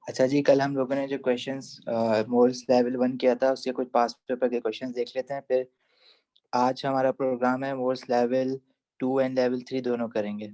अच्छा जी, कल हम लोगों ने जो क्वेश्चंस मोल्स लेवल 1 किया था उसके कुछ पास्ट पेपर के क्वेश्चंस देख लेते हैं। फिर आज हमारा प्रोग्राम है मोल्स लेवल 2 एंड लेवल 3 दोनों करेंगे।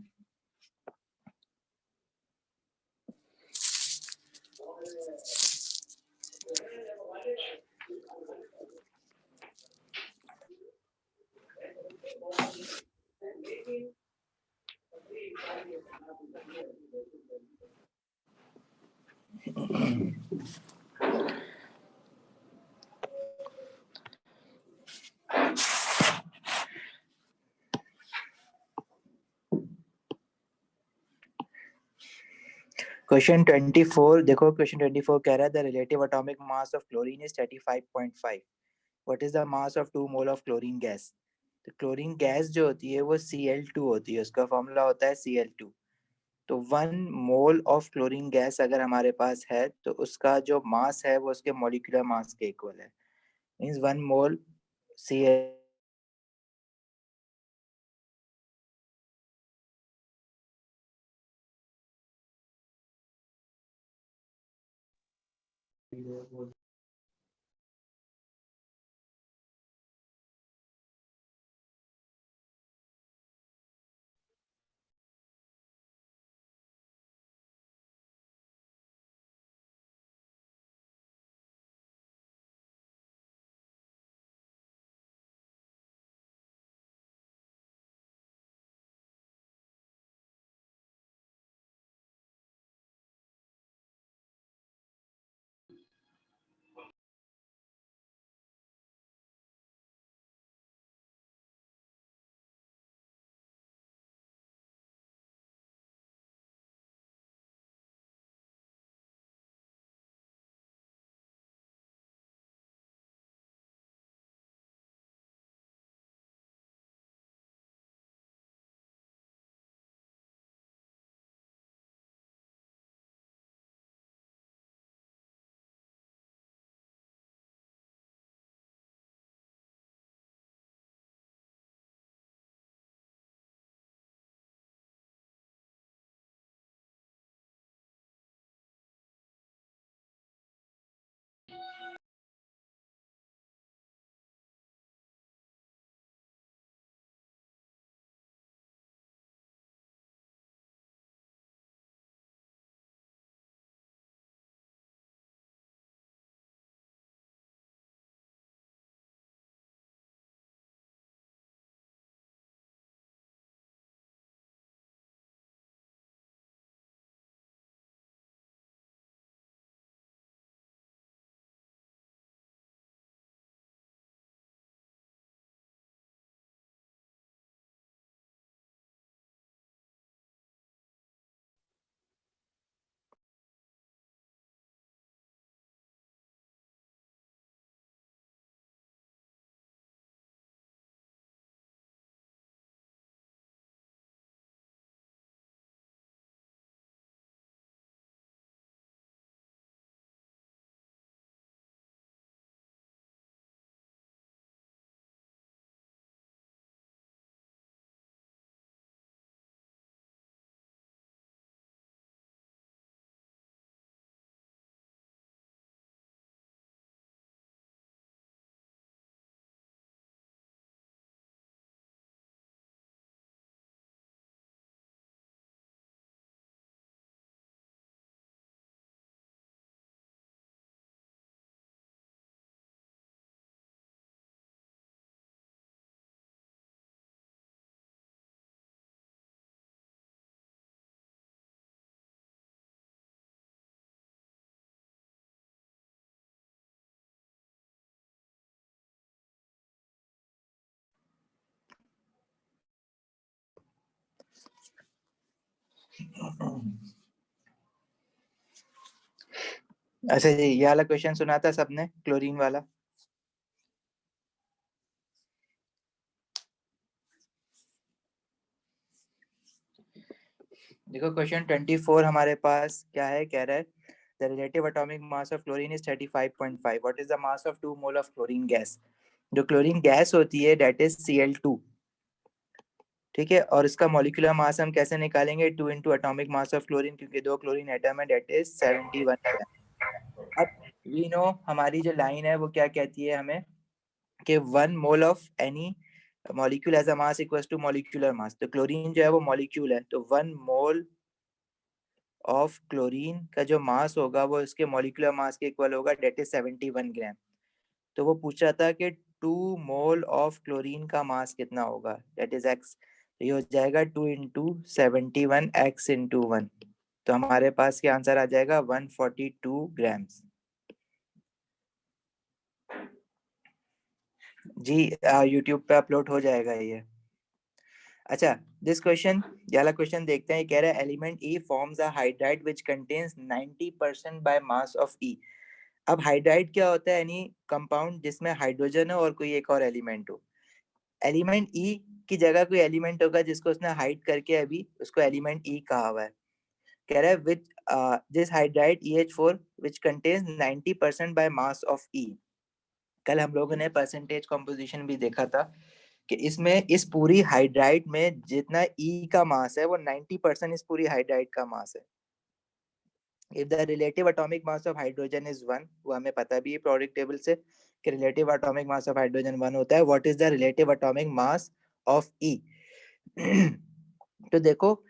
क्वेश्चन 24 देखो, क्वेश्चन 24 कह रहा है the relative atomic mass of chlorine is 35.5। What is the mass of 2 mole of chlorine gas. तो क्लोरीन गैस जो होती है वो Cl2 होती है, उसका फॉर्मूला होता है Cl2। तो 1 मोल ऑफ क्लोरीन गैस अगर हमारे पास है तो उसका जो मास है वो उसके मॉलिक्यूलर मास के इक्वल है। मींस 1 मोल Cl अच्छा जी, ये वाला क्वेश्चन सुना था सबने, क्लोरीन वाला। देखो क्वेश्चन 24 हमारे पास क्या है, कह रहा है the relative atomic mass of chlorine is 35.5। What is the mass of 2 mole of chlorine gas. जो क्लोरीन गैस होती है डेट इज Cl2। ठीक है, और इसका मॉलिक्यूलर मास हम कैसे निकालेंगे, 2 into atomic mass of chlorine, क्योंकि 2 क्लोरीन एटम है, डेट इज 71 ग्राम। अब वी नो हमारी जो लाइन है वो क्या कहती है हमें कि 1 mole of any molecule as a mass equals to molecular mass. तो क्लोरीन जो है वो मॉलिक्यूल है, तो 1 मोल ऑफ क्लोरीन का जो मास होगा वो इसके मॉलिक्यूलर मास के इक्वल होगा, डेट इज 71 ग्राम। तो वो पूछ रहा था कि 2 मोल ऑफ क्लोरीन का मास कितना होगा, डेट इज एक्स। तो ये हो जाएगा 2 इंटू 71 एक्स इंटू 1। तो हमारे पास क्या आंसर आ जाएगा, 142 ग्राम्स। जी यूट्यूब पे अपलोड हो जाएगा ये। अच्छा, दिस क्वेश्चन, ये वाला क्वेश्चन देखते हैं। ये कह रहा है element E forms a hydride which contains 90% by mass of E. अब हाइड्राइड क्या होता है, यानी कंपाउंड जिसमें हाइड्रोजन हो और कोई एक और एलिमेंट हो। एलिमेंट ई की जगह कोई एलिमेंट होगा जिसको उसने हाइड करके अभी उसको एलिमेंट ई कहा हुआ है। कह रहा है which this hydride EH4 which contains 90% by mass of E. कल हम लोगों ने परसेंटेज कॉम्पोजिशन भी देखा था कि इसमें इस पूरी हाइड्राइड में जितना ई का मास है वो 90% इस पूरी हाइड्राइड का मास है। If the relative atomic mass of hydrogen is 1, वो हमें पता भी है प्रोडक्ट टेबल से कि relative atomic mass of hydrogen 1 होता है। What is the relative atomic mass of E? तो देखो,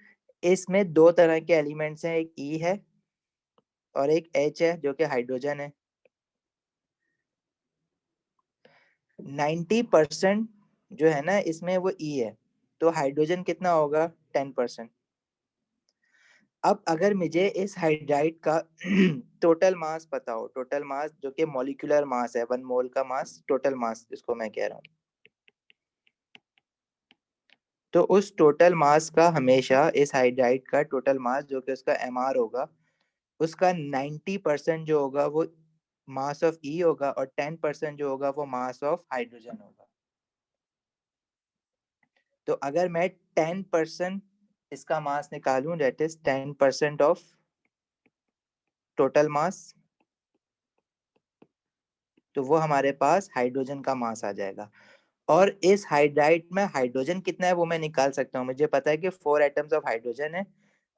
इसमें दो तरह के एलिमेंट्स हैं, एक ई है और एक एच है जो कि हाइड्रोजन है। 90% जो है ना इसमें वो ई है, तो हाइड्रोजन कितना होगा, 10%। अब अगर मुझे इस हाइड्राइड का टोटल मास पता हो, टोटल मास जो कि मॉलिक्यूलर मास है, 1 मोल का मास, टोटल मास जिसको मैं कह रहा हूँ, तो उस टोटल मास का हमेशा इस हाइड्राइड का टोटल मास जो कि उसका MR होगा, उसका 90% जो होगा वो मास ऑफ ई होगा और 10% जो होगा वो मास ऑफ हाइड्रोजन होगा। तो अगर मैं 10% इसका मास निकालूं, that is 10% of total mass, तो वो हमारे पास हाइड्रोजन का मास आ जाएगा। और इस हाइड्राइड में हाइड्रोजन कितना है वो मैं निकाल सकता हूँ। मुझे पता है कि 4 एटम्स ऑफ हाइड्रोजन है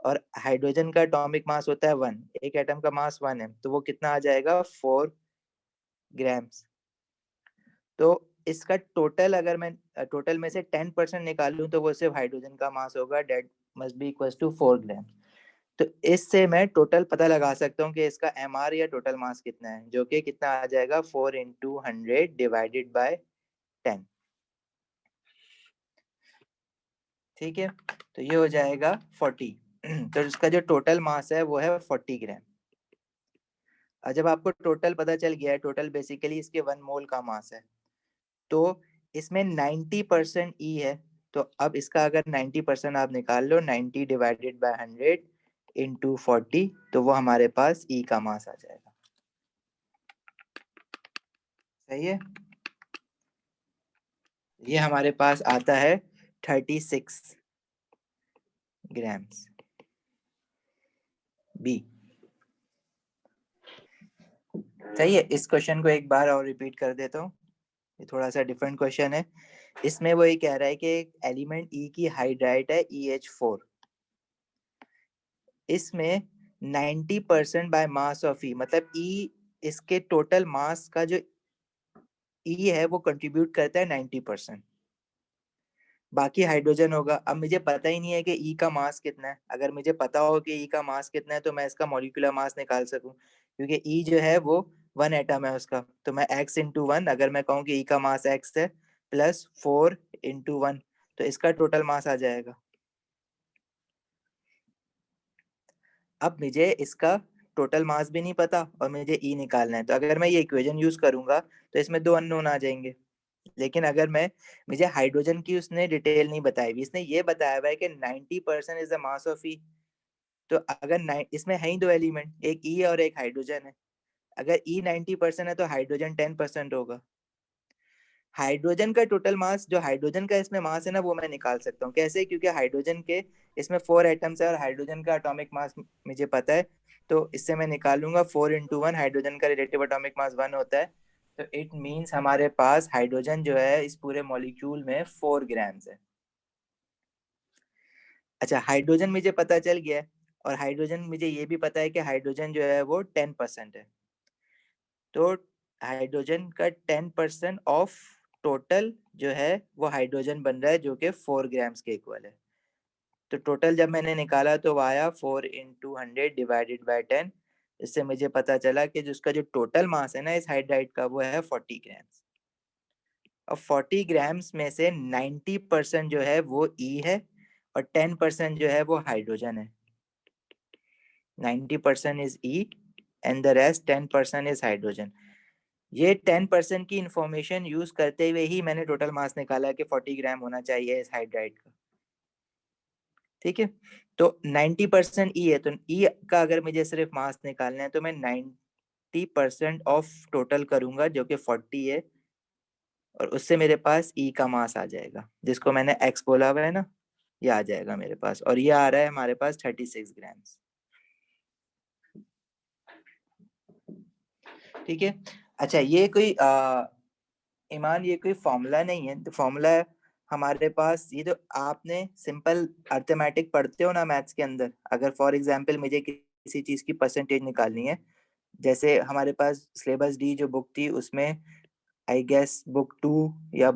और हाइड्रोजन का एटॉमिक मास होता है 1, एक एटम का मास 1 है, तो वो कितना आ जाएगा, 4 ग्राम्स। तो इसका टोटल अगर मैं टोटल में से 10% निकाल लूं तो वो सिर्फ हाइड्रोजन का मास होगा, that must be equal to 4 gram. तो इससे मैं टोटल पता लगा सकता हूँ कि इसका MR या टोटल मास कितना है, जो कि कितना आ जाएगा, 4 इंटू 100 डिवाइडेड बाय 10। ठीक है, तो ये हो जाएगा 40। तो इसका जो टोटल मास है वो है 40 ग्राम। और जब आपको टोटल पता चल गया है, टोटल बेसिकली इसके 1 मोल का मास है, तो इसमें 90% ई है। तो अब इसका अगर 90% आप निकाल लो, 90 डिवाइडेड बाय 100 इंटू 40, तो वो हमारे पास ई का मास आ जाएगा। सही है, ये हमारे पास आता है 36 ग्राम्स, बी। सही है, इस क्वेश्चन को एक बार और रिपीट कर देता हूँ, ये थोड़ा सा डिफरेंट क्वेश्चन है। इसमें वो ये कह रहा है कि एलिमेंट ई की हाइड्राइड है EH4, इसमें 90% बाय मास ऑफ ई, मतलब ई इसके टोटल मास का जो ई है वो कंट्रीब्यूट करता है 90%, बाकी हाइड्रोजन होगा। अब मुझे पता ही नहीं है कि ई का मास कितना है। अगर मुझे पता हो कि ई का मास कितना है तो मैं इसका मॉलिक्यूलर मास निकाल सकूं, क्योंकि ई जो है वो 1 एटम है उसका। तो मैं x इंटू 1, अगर मैं कहूँ कि ई का मास x है, प्लस 4 इंटू 1, तो इसका टोटल मास आ जाएगा। अब मुझे इसका टोटल मास भी नहीं पता और मुझे ई निकालना है, तो अगर मैं ये इक्वेशन यूज करूंगा तो इसमें दो अननोन आ जाएंगे। लेकिन अगर मैं, मुझे हाइड्रोजन की उसने डिटेल नहीं बताई हुई, इसने ये बताया हुआ है कि 90% is the mass of E. तो अगर इसमें है ही दो एलिमेंट, एक ई और एक हाइड्रोजन है। अगर ई 90% है तो हाइड्रोजन 10% होगा। हाइड्रोजन का टोटल मास, जो हाइड्रोजन का इसमें मास है ना, वो मैं निकाल सकता हूँ। कैसे? क्योंकि हाइड्रोजन के इसमें 4 एटम्स है और हाइड्रोजन का एटॉमिक मास मुझे पता है। तो इससे मैं निकालूंगा 4 इंटू 1, हाइड्रोजन का रिलेटिव एटॉमिक मास 1 होता है। तो इट मीन्स हमारे पास हाइड्रोजन जो है इस पूरे मॉलिक्यूल में 4 ग्राम्स है। अच्छा, हाइड्रोजन मुझे पता चल गया है, और हाइड्रोजन मुझे ये भी पता है कि हाइड्रोजन जो है वो 10% है। तो हाइड्रोजन का 10% ऑफ टोटल जो है वो हाइड्रोजन बन रहा है, जो कि 4 ग्राम्स के इक्वल है। तो टोटल जब मैंने निकाला तो वो आया 4 इंटू 100 डिवाइडेड बाई 10। इससे मुझे पता चला कि जिसका जो टोटल मास है ना इस हाइड्राइड का वो है 40 ग्राम्स। अब 40 ग्राम्स में से 90% जो है वो ई है, और 10% जो है वो हाइड्रोजन है। 90% is E and the rest 10% is hydrogen. ये 10% की इंफॉर्मेशन यूज करते हुए ही मैंने टोटल मास निकाला कि 40 ग्राम होना चाहिए इस हाइड्राइड का। ठीक है, तो 90% ई है, तो ई का अगर मुझे सिर्फ मास निकालना है तो मैं 90% ऑफ टोटल करूंगा जो कि 40 है, और उससे मेरे पास ई का मास आ जाएगा, जिसको मैंने एक्स बोला हुआ है ना, ये आ जाएगा मेरे पास, और ये आ रहा है हमारे पास 36 ग्राम्स। ठीक है, अच्छा ये कोई ईमान ये कोई फॉर्मूला नहीं है, तो फॉर्मूला हमारे पास ये तो आपने सिंपल अर्थमेटिक पढ़ते हो ना मैथ्स के अंदर। अगर फॉर एग्जांपल मुझे किसी चीज की परसेंटेज निकालनी है, जैसे हमारे पास सिलेबस डी जो बुक थी उसमें आई गेस बुक 2 या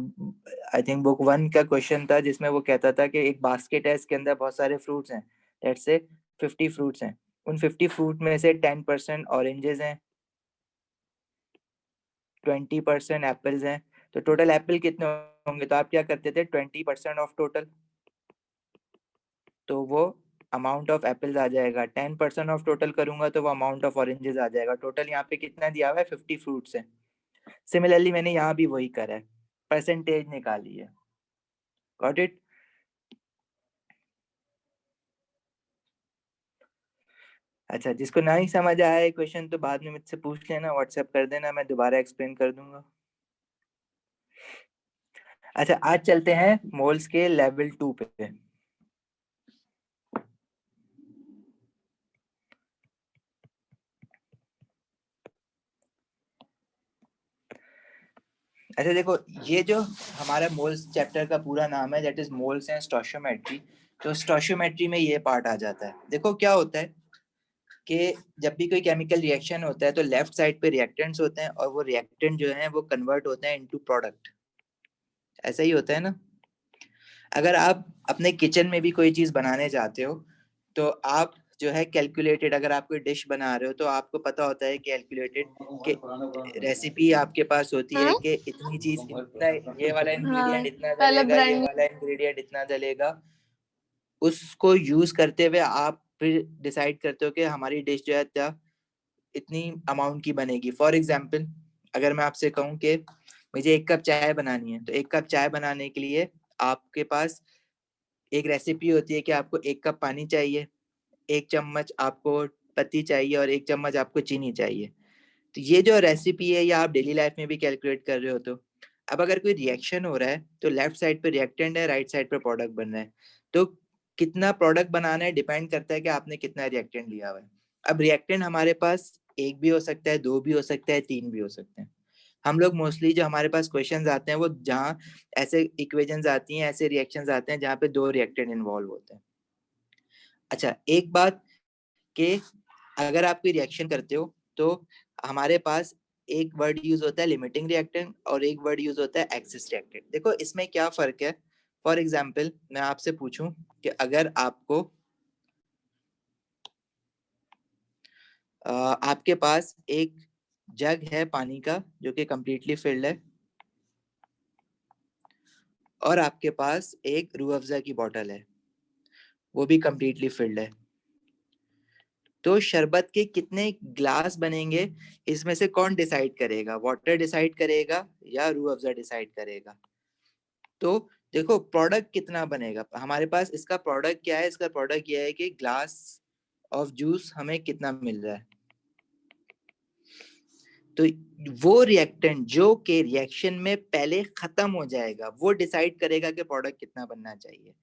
आई थिंक बुक 1 का क्वेश्चन था, जिसमें वो कहता था कि एक बास्केट है, इसके अंदर बहुत सारे फ्रूट्स हैं, लेट्स से 50 फ्रूट्स हैं, उन 50 फ्रूट में से 10% ऑरेंजेस हैं, 20% एप्पल्स हैं, तो टोटल एप्पल कितने होंगे? तो आप क्या करते थे, 20% ऑफ टोटल, तो वो अमाउंट ऑफ एप्पल्स आ जाएगा। 10% ऑफ टोटल करूंगा तो वो अमाउंट ऑफ ऑरेंजेस आ जाएगा। टोटल यहाँ पे कितना दिया हुआ है, 50 फ्रूट्स है। सिमिलरली मैंने यहाँ भी वही करा है, परसेंटेज निकाली है। Got it? अच्छा, जिसको नहीं समझ आया क्वेश्चन तो बाद में मुझसे पूछ लेना, व्हाट्सएप कर देना, मैं दोबारा एक्सप्लेन कर दूंगा। अच्छा, आज चलते हैं मोल्स के लेवल 2 पे। अच्छा देखो, ये जो हमारा मोल्स चैप्टर का पूरा नाम है, that is moles and stoichiometry. तो स्टोइचियोमेट्री में ये पार्ट आ जाता है। देखो क्या होता है कि जब भी कोई केमिकल रिएक्शन होता है तो लेफ्ट साइड पे रिएक्टेंट्स होते हैं, और वो रिएक्टेंट जो है वो कन्वर्ट होते हैं इनटू प्रोडक्ट। ऐसा ही होता है ना? अगर आप अपने किचन में भी कोई चीज बनाने जाते हो तो आप जो है कैलकुलेटेड, अगर आप कोई डिश बना रहे हो तो आपको पता होता है कैलकुलेटेड कि रेसिपी आपके पास होती है कि इतनी चीज इतना, ये वाला इंग्रेडिएंट हाँ, इतना पहले डलेगा, ये ब्रांड। वाला इंग्रेडिएंट इतना डलेगा। उसको यूज करते हुए आप फिर डिसाइड करते हो कि हमारी डिश जो है क्या इतनी अमाउंट की बनेगी। फॉर एग्जाम्पल, अगर मैं आपसे कहूँ कि मुझे 1 कप चाय बनानी है, तो 1 कप चाय बनाने के लिए आपके पास एक रेसिपी होती है कि आपको 1 कप पानी चाहिए, 1 चम्मच आपको पत्ती चाहिए, और 1 चम्मच आपको चीनी चाहिए। तो ये जो रेसिपी है ये आप डेली लाइफ में भी कैलकुलेट कर रहे हो। तो अब अगर कोई रिएक्शन हो रहा है तो लेफ्ट साइड पे रिएक्टेंट है, राइट साइड पे प्रोडक्ट बन रहा है, तो कितना प्रोडक्ट बनाना है डिपेंड करता है कि आपने कितना रिएक्टेंट लिया हुआ है। अब रिएक्टेंट हमारे पास एक भी हो सकता है, दो भी हो सकता है, तीन भी हो सकते हैं। हम लोग मोस्टली जो हमारे पास क्वेश्चंस आते हैं वो जहाँ ऐसे इक्वेशंस आती हैं, ऐसे रिएक्शंस आते हैं जहाँ पे दो रिएक्टेंट इन्वॉल्व होते हैं। अच्छा, एक बात कि अगर आप कोई रिएक्शन करते हो तो हमारे पास एक वर्ड यूज होता है लिमिटिंग रिएक्टेंट, और एक वर्ड यूज होता है एक्सिस रिएक्टेंट। देखो इसमें क्या फर्क है। फॉर एग्जाम्पल मैं आपसे पूछूं कि अगर आपको आपके पास एक जग है पानी का जो कि कंप्लीटली फिल्ड है, और आपके पास एक रूह अफ़ज़ा की बोतल है, वो भी कंप्लीटली फिल्ड है, तो शरबत के कितने ग्लास बनेंगे इसमें से कौन डिसाइड करेगा? वाटर डिसाइड करेगा या रूह अफ़ज़ा डिसाइड करेगा? तो देखो प्रोडक्ट कितना बनेगा हमारे पास, इसका प्रोडक्ट क्या है? इसका प्रोडक्ट ये है कि ग्लास ऑफ जूस हमें कितना मिल रहा है। तो वो रिएक्टेंट जो के रिएक्शन में पहले खत्म हो जाएगा वो डिसाइड करेगा कि प्रोडक्ट कितना बनना चाहिए।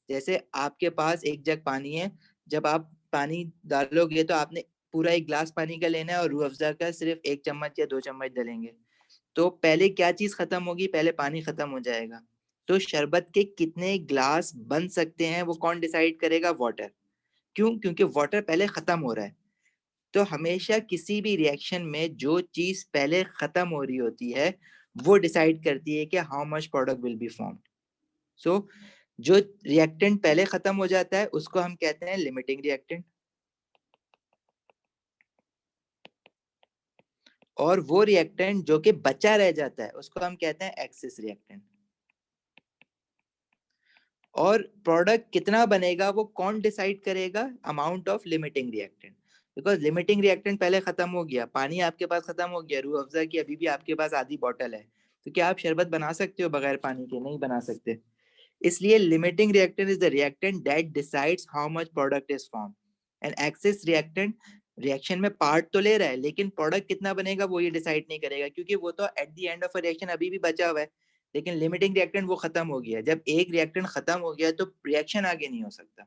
जैसे आपके पास एक जग पानी है, जब आप पानी डालोगे तो आपने पूरा एक ग्लास पानी का लेना है और रूह अफ़ज़ा का सिर्फ 1 चम्मच या 2 चम्मच डालेंगे, तो पहले क्या चीज खत्म होगी? पहले पानी खत्म हो जाएगा। तो शरबत के कितने ग्लास बन सकते हैं वो कौन डिसाइड करेगा? वाटर। क्यों? क्योंकि वाटर पहले खत्म हो रहा है। तो हमेशा किसी भी रिएक्शन में जो चीज पहले खत्म हो रही होती है वो डिसाइड करती है कि how much product will be form. So जो रिएक्टेंट पहले खत्म हो जाता है उसको हम कहते हैं लिमिटिंग रिएक्टेंट, और वो रिएक्टेंट जो कि बचा रह जाता है उसको हम कहते हैं एक्सेस रिएक्टेंट। और प्रोडक्ट कितना बनेगा वो कौन डिसाइड करेगा? Amount of limiting reactant. Because limiting reactant पहले खत्म हो गया, पानी आपके पास खत्म हो गया, रूह अफ़ज़ा की अभी भी आपके पास आधी बॉटल है, तो क्या आप शरबत बना सकते हो बगैर पानी के? नहीं बना सकते। इसलिए limiting reactant is the reactant that decides how much product is form. And excess reactant reaction में पार्ट तो ले रहा है लेकिन प्रोडक्ट कितना बनेगा वो ये डिसाइड नहीं करेगा, क्योंकि वो तो at the end of a reaction अभी भी बचा हुआ है। लेकिन लिमिटिंग रिएक्टेंट वो खत्म हो गया। जब एक रिएक्टेंट खत्म हो गया तो रिएक्शन आगे नहीं हो सकता।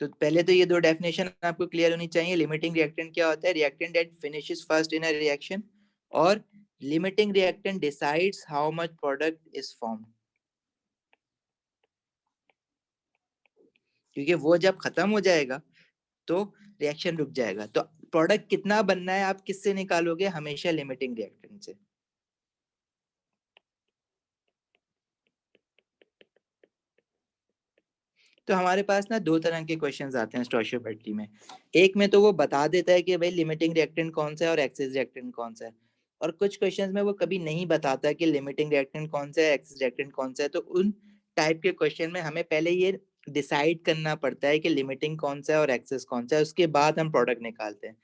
तो पहले तो ये दो डेफिनेशन आपको क्लियर होनी चाहिए। लिमिटिंग रिएक्टेंट क्या होता है? Reactant that finishes first in a reaction, और limiting reactant decides how much product is formed. क्योंकि वो जब खत्म हो जाएगा तो रिएक्शन रुक जाएगा। तो प्रोडक्ट कितना बनना है आप किससे निकालोगे? हमेशा लिमिटिंग रिएक्टेंट से। तो हमारे पास ना दो तरह के क्वेश्चंस आते हैं स्टोइचियोमेट्री में। एक में तो वो बता देता है कि भाई लिमिटिंग रिएक्टेंट कौन सा है और एक्सेस रिएक्टेंट कौन सा है, और कुछ क्वेश्चंस में वो कभी नहीं बताता कि लिमिटिंग रिएक्टेंट कौन सा है, एक्सेस रिएक्टेंट कौन सा है। तो उन टाइप के क्वेश्चन में हमें पहले ये डिसाइड करना पड़ता है कि लिमिटिंग कौन सा है और एक्सेस कौन सा है, उसके बाद हम प्रोडक्ट निकालते हैं।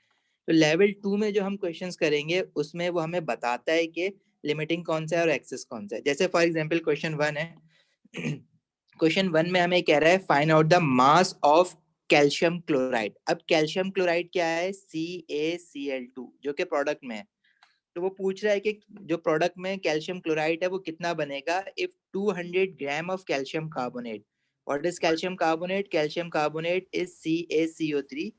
तो लेवल 2 में जो हम क्वेश्चंस करेंगे उसमें वो हमें बताता है कि लिमिटिंग कौन सा है और एक्सेस कौन सा है। जैसे फॉर एग्जांपल क्वेश्चन 1 है। क्वेश्चन 1 में हमें कह रहा है find out the mass of calcium chloride. अब कैल्शियम क्लोराइड क्या है? CaCl2 जो कि प्रोडक्ट में है। तो वो पूछ रहा है कि जो प्रोडक्ट में कैल्शियम क्लोराइड है वो कितना बनेगा if 200 gram of calcium carbonate. What is calcium carbonate? Calcium carbonate is CaCO3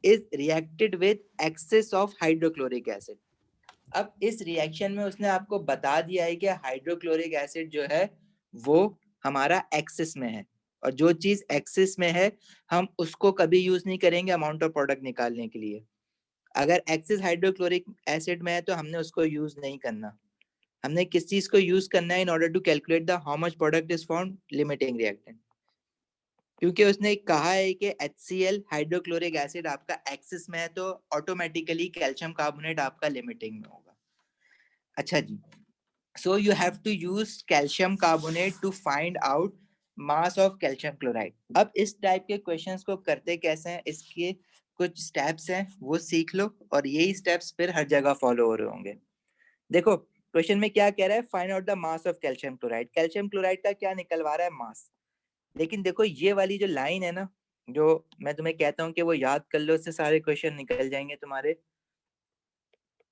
is reacted with excess of hydrochloric acid. अब इस रिएक्शन में उसने आपको बता दिया है कि हाइड्रोक्लोरिक एसिड जो है वो हमारा एक्सेस में है, और जो चीज एक्सेस में है हम उसको कभी यूज नहीं करेंगे अमाउंट ऑफ प्रोडक्ट निकालने के लिए। अगर एक्सेस हाइड्रोक्लोरिक एसिड में है तो हमने उसको यूज नहीं करना। हमने किस चीज को यूज करना है in order to calculate the how much product is form? Limiting reactant. क्योंकि उसने कहा है कि HCl हाइड्रोक्लोरिक एसिड आपका एक्सेस में है तो ऑटोमेटिकली कैल्शियम कार्बोनेट आपका लिमिटिंग में होगा। अच्छा जी, so you have to use calcium carbonate to find out mass of calcium chloride. अब इस टाइप के क्वेश्चंस को करते कैसे हैं, इसके कुछ स्टेप्स हैं वो सीख लो, और यही स्टेप्स फिर हर जगह फॉलो हो रहे होंगे। देखो क्वेश्चन में क्या कह रहा है? Find out the mass of calcium chloride. Calcium chloride का क्या निकलवा रहा है? मास। लेकिन देखो ये वाली जो लाइन है ना, जो मैं तुम्हें कहता हूँ कि वो याद कर लो, इससे सारे क्वेश्चन निकल जाएंगे तुम्हारे।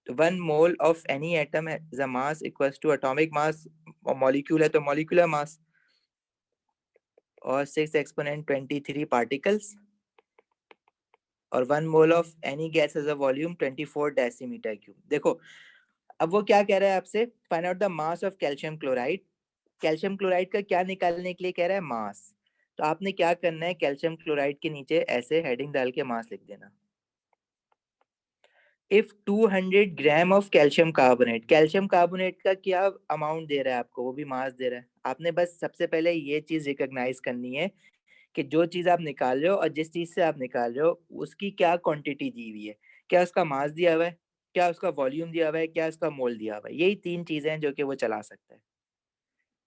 तो 1 mole of any atom is a mass equals to atomic mass, और मॉलिक्यूल है तो मॉलिक्यूलर मास, और 6 एक्सपोनेंट 23 पार्टिकल्स, और 1 mole of any gas is a volume 24 decimetre cube. देखो अब वो क्या कह रहा है आपसे? Find out the mass of calcium chloride. Calcium chloride का क्या निकालने के लिए कह रहा है? मास। तो आपने क्या करना है? कैल्शियम क्लोराइड के नीचे ऐसे हेडिंग डाल के मास लिख देना। If 200 gram of calcium carbonate, calcium carbonate का क्या अमाउंट दे रहा है आपको? वो भी मास दे रहा है। आपने बस सबसे पहले ये चीज रिकॉग्नाइज करनी है कि जो चीज आप निकाल रहे हो और जिस चीज से आप निकाल रहे हो उसकी क्या क्वांटिटी दी हुई है। क्या उसका मास दिया हुआ है, क्या उसका वॉल्यूम दिया हुआ है, क्या उसका मोल दिया हुआ है। यही 3 चीजें हैं जो कि वो चला सकता है।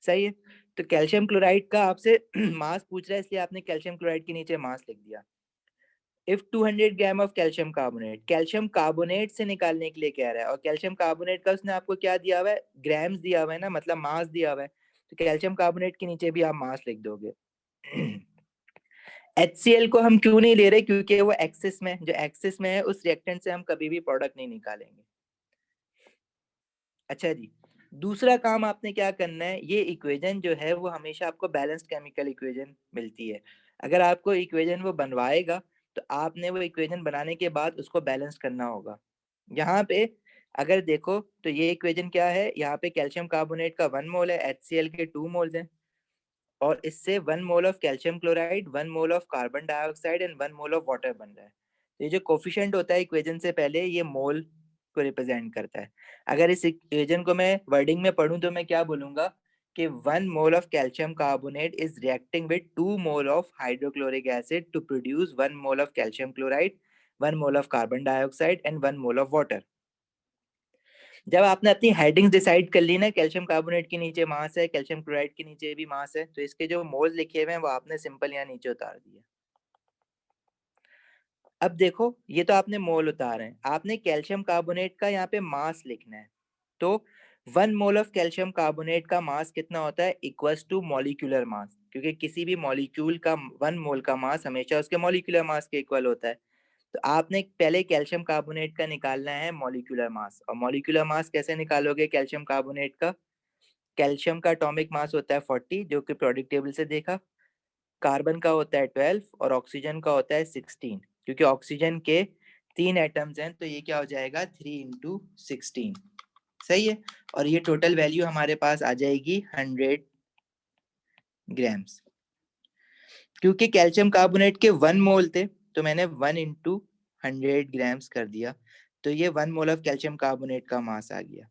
सही है। तो कैल्शियम क्लोराइड का आपसे मास पूछ रहा है, इसलिए आपने कैल्शियम क्लोराइड के नीचे मास लिख दिया। If 200 gram of calcium carbonate, calcium carbonate से निकालने के लिए कह रहा है, और कैल्शियम कार्बोनेट का उसने आपको क्या दिया हुआ है? ग्राम्स दिया हुआ है ना, मतलब मास दिया हुआ है। तो कैल्शियम कार्बोनेट के नीचे भी आप मास लिख दोगे। HCl को हम क्यों नहीं ले रहे? क्योंकि वो एक्सिस में, जो एक्सिस में है उस रिएक्टेंट से हम कभी भी प्रोडक्ट नहीं निकालेंगे। अच्छा जी, दूसरा काम आपने क्या करना है, ये इक्वेशन जो है वो हमेशा आपको बैलेंस्ड केमिकल इक्वेशन मिलती है। अगर आपको इक्वेशन वो बनवाएगा तो आपने वो इक्वेशन बनाने के बाद उसको बैलेंस करना होगा। यहाँ पे अगर देखो तो ये इक्वेशन क्या है, यहाँ पे कैल्शियम कार्बोनेट का 1 मोल है, HCl के 2 मोल्स हैं, और इससे 1 mole of calcium chloride, 1 mole of carbon dioxide and 1 mole of water बन रहा है। तो ये जो कोफिशिएंट होता है इक्वेशन से पहले, ये मोल को रिप्रेजेंट करता है। अगर इस इक्वेशन को मैं वर्डिंग में पढ़ूं तो मैं क्या बोलूंगा कि 1 mole of calcium carbonate is reacting with 2 mole of hydrochloric acid to produce 1 mole of calcium chloride, 1 mole of carbon dioxide and 1 mole of water. जब आपने अपनी हेडिंग्स डिसाइड कर ली ना, कैल्शियम कार्बोनेट के नीचे मास है, कैल्शियम क्लोराइड के नीचे भी मास है, तो इसके जो मोल्स लिखे हुए हैं वो आपने सिंपल यहाँ नीचे उतार दिए। अब देखो ये तो आपने मोल उतारे हैं, आपने कैल्शियम कार्बोनेट का यहाँ पे मास लिखना है। तो 1 मोल ऑफ कैल्शियम कार्बोनेट का मास कितना होता है, इक्वल्स टू मॉलिक्यूलर मास, क्योंकि किसी भी मॉलिक्यूल का 1 मोल का मास हमेशा उसके मॉलिक्यूलर मास के इक्वल होता है। तो आपने पहले कैल्शियम कार्बोनेट का निकालना है मॉलिक्यूलर मास, और मॉलिक्यूलर मास कैसे निकालोगे कैल्शियम कार्बोनेट का, कैल्शियम का एटॉमिक मास होता है 40 जो कि प्रोडक्ट टेबल से देखा, कार्बन का होता है 12 और ऑक्सीजन का होता है 16, क्योंकि ऑक्सीजन के 3 एटम्स हैं तो ये क्या हो जाएगा 3 इंटू 16, सही है। और ये टोटल वैल्यू हमारे पास आ जाएगी 100 ग्राम्स। क्योंकि कैल्शियम कार्बोनेट के 1 मोल थे तो मैंने 1 इंटू 100 ग्राम्स कर दिया, तो ये 1 मोल ऑफ कैल्शियम कार्बोनेट का मास आ गया।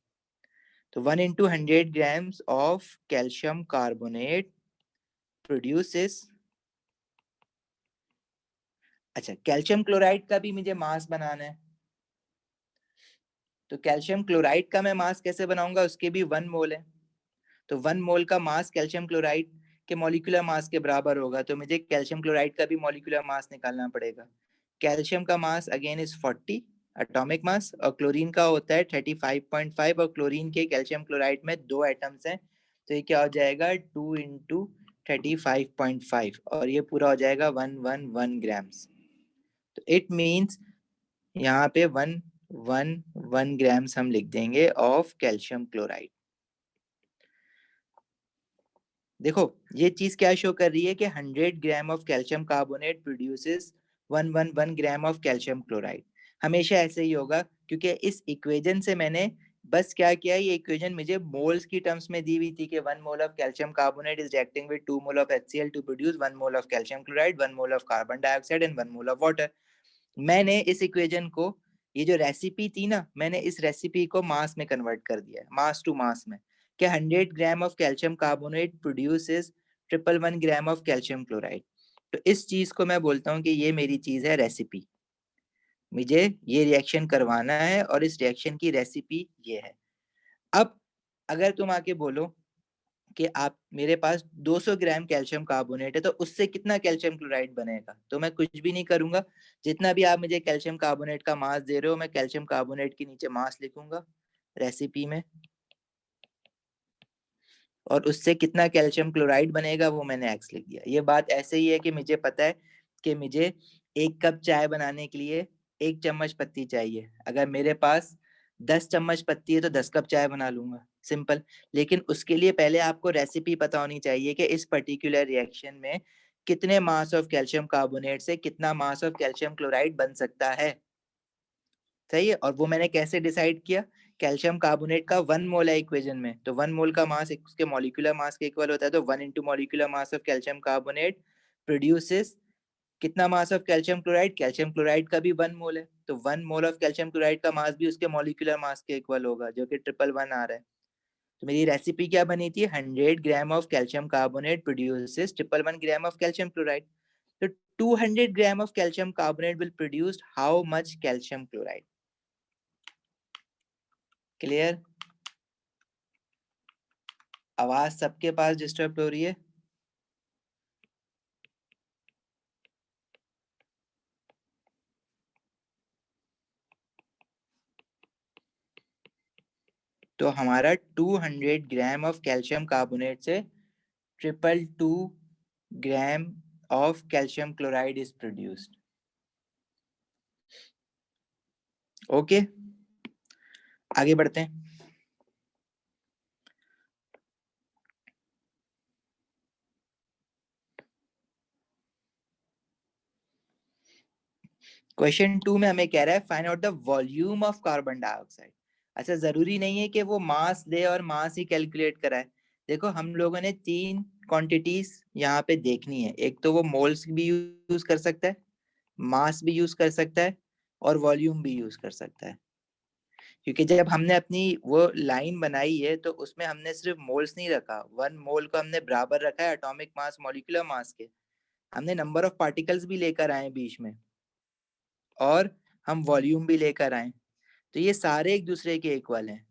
तो 1 into 100 grams of calcium carbonate produces, अच्छा कैल्शियम क्लोराइड का भी मुझे मास बनाना है, तो कैल्शियम क्लोराइड का मैं मास कैसे बनाऊंगा, उसके भी 1 मोल है, तो 1 मोल का मास कैल्शियम क्लोराइड के मॉलिक्यूलर मास के बराबर होगा, तो मुझे कैल्शियम क्लोराइड का भी मॉलिक्यूलर मास निकालना पड़ेगा। कैल्शियम का मास अगेन इज 40 एटॉमिक मास, और क्लोरीन का होता है 35.5, और क्लोरीन के कैल्शियम क्लोराइड में 2 एटम्स हैं, तो ये क्या हो जाएगा 2 इंटू 35.5, और ये पूरा हो जाएगा 111 ग्राम्स। तो इट मीन्स यहाँ पे 111 ग्राम्स हम लिख देंगे ऑफ कैल्शियम क्लोराइड। देखो ये चीज क्या शो कर रही है कि 100 gram of calcium carbonate produces 111 gram of calcium chloride. हमेशा ऐसे ही होगा, क्योंकि इस इक्वेशन से मैंने बस क्या किया, ये इक्वेशन मुझे मोल्स की टर्म्स में दी हुई थी कि 1 mole of calcium carbonate is reacting with 2 mole of HCl to produce 1 mole of calcium chloride, 1 mole of carbon dioxide and 1 mole of water. मैंने इस इक्वेशन को, ये जो रेसिपी थी ना, मैंने इस रेसिपी को मास में कन्वर्ट कर दिया है, मास टू मास में, कि 100 gram of calcium carbonate produces 111 gram of calcium chloride. तो इस चीज को मैं बोलता हूँ कि ये मेरी चीज है रेसिपी, मुझे ये रिएक्शन करवाना है और इस रिएक्शन की रेसिपी ये है। अब अगर तुम आके बोलो कि आप मेरे पास 200 ग्राम कैल्शियम कार्बोनेट है तो उससे कितना कैल्शियम क्लोराइड बनेगा, तो मैं कुछ भी नहीं करूंगा, जितना भी आप मुझे कैल्शियम कार्बोनेट का मास दे रहे हो मैं कैल्शियम कार्बोनेट के नीचे मास लिखूंगा रेसिपी में, और उससे कितना कैल्शियम क्लोराइड बनेगा वो मैंने एक्स लिख दिया। ये बात ऐसे ही है कि मुझे पता है कि मुझे 1 कप चाय बनाने के लिए 1 चम्मच पत्ती चाहिए, अगर मेरे पास 10 चम्मच पत्ती है तो 10 कप चाय बना लूंगा, सिंपल। लेकिन उसके लिए पहले आपको रेसिपी पता होनी चाहिए कि इस पर्टिकुलर रिएक्शन में कितने मास ऑफ कैल्शियम कार्बोनेट से कितना मास ऑफ कैल्शियम क्लोराइड बन सकता है, सही है। और वो मैंने कैसे डिसाइड किया, कैल्शियम कार्बोनेट का 1 मोल है इक्वेशन में, तो 1 मोल का मास उसके मॉलिक्यूलर मास के इक्वल होता है, तो 1 into molecular mass of calcium carbonate produces कितना mass of calcium chloride, calcium chloride का भी 1 मोल है, तो 1 मोल ऑफ कैल्शियम क्लोराइड का मास भी उसके मॉलिक्यूलर मास के इक्वल होगा जो कि 111 आ रहा है। तो मेरी रेसिपी क्या बनी थी, 100 gram of calcium carbonate produces 111 gram of calcium chloride. तो 200 gram of calcium carbonate will produce how much calcium chloride, clear. आवाज सबके पास डिस्टर्ब हो रही है, तो हमारा 200 ग्राम ऑफ कैल्शियम कार्बोनेट से 222 ग्राम of calcium chloride is produced. Okay आगे बढ़ते हैं। क्वेश्चन 2 में हमें कह रहा है find out the volume of carbon dioxide. अच्छा, जरूरी नहीं है कि वो मास दे और मास ही कैलकुलेट कराए। देखो हम लोगों ने 3 क्वांटिटीज यहाँ पे देखनी है। एक तो वो मोल्स भी यूज कर सकता है, मास भी यूज कर सकता है और वॉल्यूम भी यूज कर सकता है। क्योंकि जब हमने अपनी वो लाइन बनाई है तो उसमें हमने सिर्फ मोल्स नहीं रखा, 1 मोल को हमने बराबर रखा है एटॉमिक मास मॉलिक्यूलर मास के। हमने नंबर ऑफ पार्टिकल्स भी लेकर आए बीच में और हम वॉल्यूम भी लेकर आए। तो ये सारे एक दूसरे के इक्वल हैं।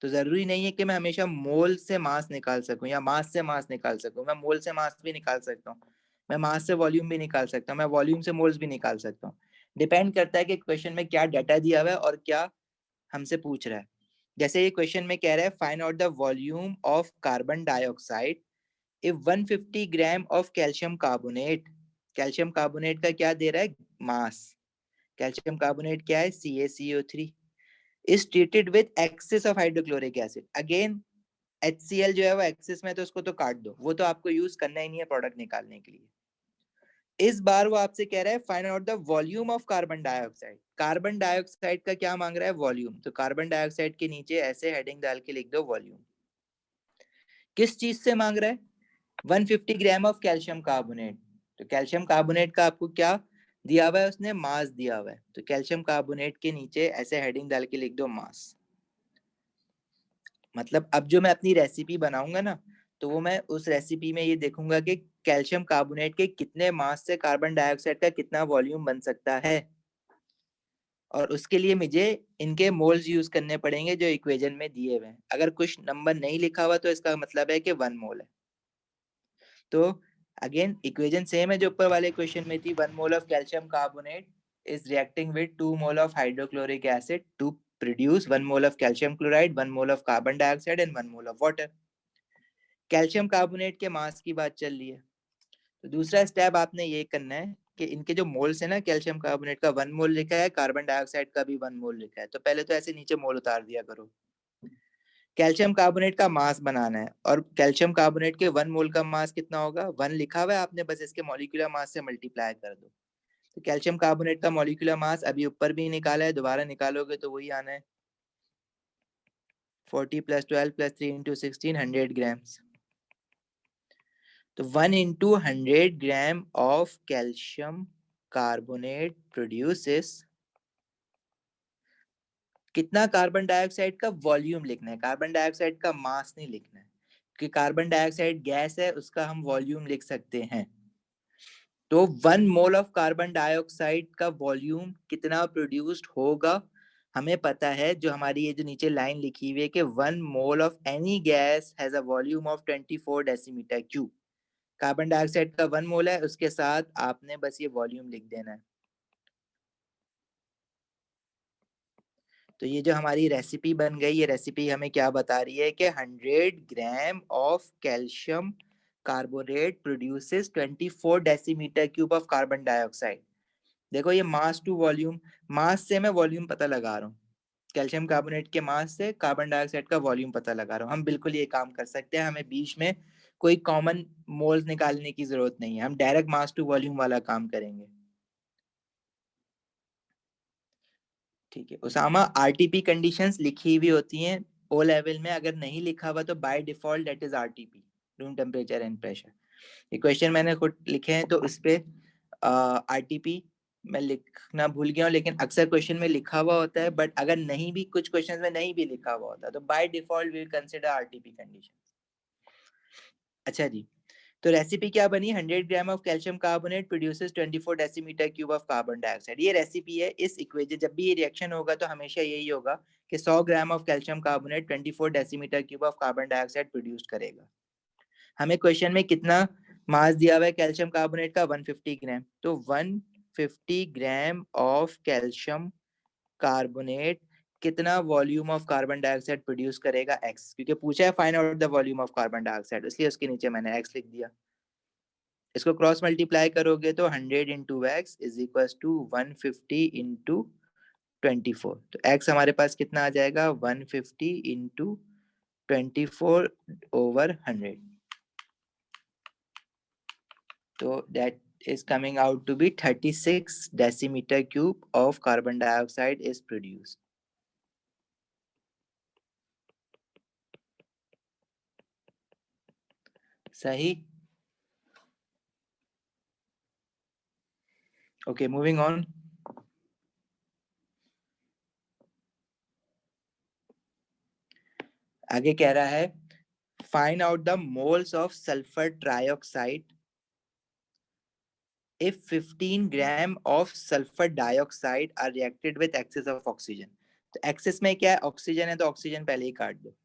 तो जरूरी नहीं है कि मैं हमेशा मोल से मास निकाल सकूं या मास से मास निकाल सकूं। मैं मोल से मास भी निकाल सकता हूँ, मैं मास से वॉल्यूम भी निकाल सकता हूँ, मैं वॉल्यूम से मोल्स भी निकाल सकता हूँ। डिपेंड करता है कि क्वेश्चन में क्या डाटा दिया हुआ है और क्या हमसे पूछ रहा है। जैसे ये क्वेश्चन में कह रहा है find out the volume of carbon dioxide if 150 gram of calcium carbonate. Calcium carbonate का क्या दे रहा है? मास। कैल्शियम कार्बोनेट क्या है? CaCO3 is treated with excess of hydrochloric acid. Again HCl जो है वो एक्सेस में, तो उसको तो काट दो, वो तो आपको यूज करना ही नहीं है प्रोडक्ट निकालने के लिए। इस बार वो आपसे कह रहा है find out the volume of carbon dioxide. Carbon dioxide का क्या मांग रहा है? वॉल्यूम। तो कार्बन डाइऑक्साइड के नीचे ऐसे हेडिंग डाल के लिख दो वॉल्यूम। किस चीज से मांग रहा है? 150 ग्राम ऑफ कैल्शियम कार्बोनेट। तो कैल्शियम कार्बोनेट का आपको क्या दिया हुआ है? उसने मास दिया हुआ है। तो कैल्शियम कार्बोनेट के नीचे ऐसे हेडिंग डाल के लिख दो मास। मतलब अब जो मैं अपनी रेसिपी बनाऊंगा ना, तो वो मैं उस रेसिपी में ये देखूंगा कि कैल्शियम कार्बोनेट के कितने मास से कार्बन डाइऑक्साइड का कितना वॉल्यूम बन सकता है, और उसके लिए मुझे इनके मोल्स यूज करने पड़ेंगे जो इक्वेशन में दिए हुए हैं। अगर कुछ नंबर नहीं लिखा हुआ तो इसका मतलब है कि 1 मोल है। तो अगेन इक्वेशन सेम है जो ऊपर वाले क्वेश्चन में थी। 1 mole of calcium carbonate is reacting with 2 mole of hydrochloric acid to produce 1 mole of calcium chloride, 1 mole of carbon dioxide and 1 mole of water. Calcium carbonate के मास की बात चल रही है। तो दूसरा स्टेप आपने ये करना है कि इनके जो मोल्स है ना, कैल्शियम कार्बोनेट का 1 मोल लिखा है, कार्बन डाइऑक्साइड का भी 1 मोल लिखा है, तो पहले तो ऐसे नीचे मोल उतार दिया करो। कैल्शियम कार्बोनेट का मास बनाना है, और कैल्शियम कार्बोनेट के 1 मोल का मास कितना होगा? 1 लिखा हुआ है आपने, बस इसके मॉलिक्यूलर मास से मल्टीप्लाई कर दो। तो कैल्शियम कार्बोनेट का मॉलिक्यूलर मास अभी ऊपर भी निकाला है, दोबारा निकालोगे तो वही आना है 40 + 12 + 3 × 16 100 ग्राम्स। तो 1 into 100 gram of calcium carbonate produces कितना? कार्बन डाइऑक्साइड का वॉल्यूम लिखना है, कार्बन डाइऑक्साइड का मास नहीं लिखना है, क्योंकि कार्बन डाइऑक्साइड गैस है, उसका हम वॉल्यूम लिख सकते हैं। तो 1 मोल ऑफ कार्बन डाइऑक्साइड का वॉल्यूम कितना प्रोड्यूस्ड होगा हमें पता है। जो हमारी ये जो नीचे लाइन लिखी हुई है कि 1 mole of any gas has a volume of 24 decimetre cube. Carbon dioxide का 1 मोल है, उसके साथ आपने बस ये वॉल्यूम लिख देना है। तो ये जो हमारी रेसिपी बन गई, ये रेसिपी हमें क्या बता रही है कि 100 gram of calcium carbonate produces 24 decimetre cube of carbon dioxide. देखो ये मास टू वॉल्यूम, मास से मैं वॉल्यूम पता लगा रहा हूँ, कैल्शियम कार्बोनेट के मास से कार्बन डाइऑक्साइड का वॉल्यूम पता लगा रहा हूँ। हम बिल्कुल ये काम कर सकते हैं, हमें बीच में कोई कॉमन मोल्स निकालने की जरूरत नहीं है, हम डायरेक्ट मास टू वॉल्यूम वाला काम करेंगे। ठीक है उसामा, आरटीपी कंडीशंस लिखी हुई होती हैं ओ लेवल में, अगर नहीं लिखा हुआ तो by default that is RTP, room temperature and pressure. ये क्वेश्चन मैंने खुद लिखे हैं तो उस पे आरटीपी मैं लिखना भूल गया हूँ, लेकिन अक्सर क्वेश्चन में लिखा हुआ होता है, बट अगर नहीं भी, कुछ क्वेश्चन में नहीं भी लिखा हुआ होता तो by default we consider RTP condition. अच्छा जी, तो रेसिपी क्या बनी? 100 gram of calcium carbonate produces 24 decimetre cube of carbon dioxide. ये रेसिपी है। इस इक्वेशन जब भी ये रिएक्शन होगा तो हमेशा यही होगा कि 100 gram of calcium carbonate 24 decimetre cube of carbon dioxide produce करेगा। हमें क्वेश्चन में कितना मास दिया हुआ है कैल्शियम कार्बोनेट का? 150 ग्राम। तो 150 ग्राम ऑफ कैल्शियम कार्बोनेट कितना volume of carbon dioxide produce करेगा? एक्स, क्योंकि पूछा है find out the volume of carbon dioxide, इसलिए उसके नीचे मैंने एक्स लिख दिया। इसको क्रॉस मल्टीप्लाई करोगे तो 100 into x is equal to 150 into 24। तो एक्स हमारे पास कितना आ जाएगा? 150 इंटू 24 ओवर 100। तो that is coming out to be 36 decimeter cube of carbon dioxide is produced. सही। Okay, moving on. आगे कह रहा है find out the moles of sulphur trioxide if 15 gram of sulfur dioxide are reacted with excess of oxygen। तो access में क्या है, oxygen है, तो ऑक्सीजन पहले ही काट दो।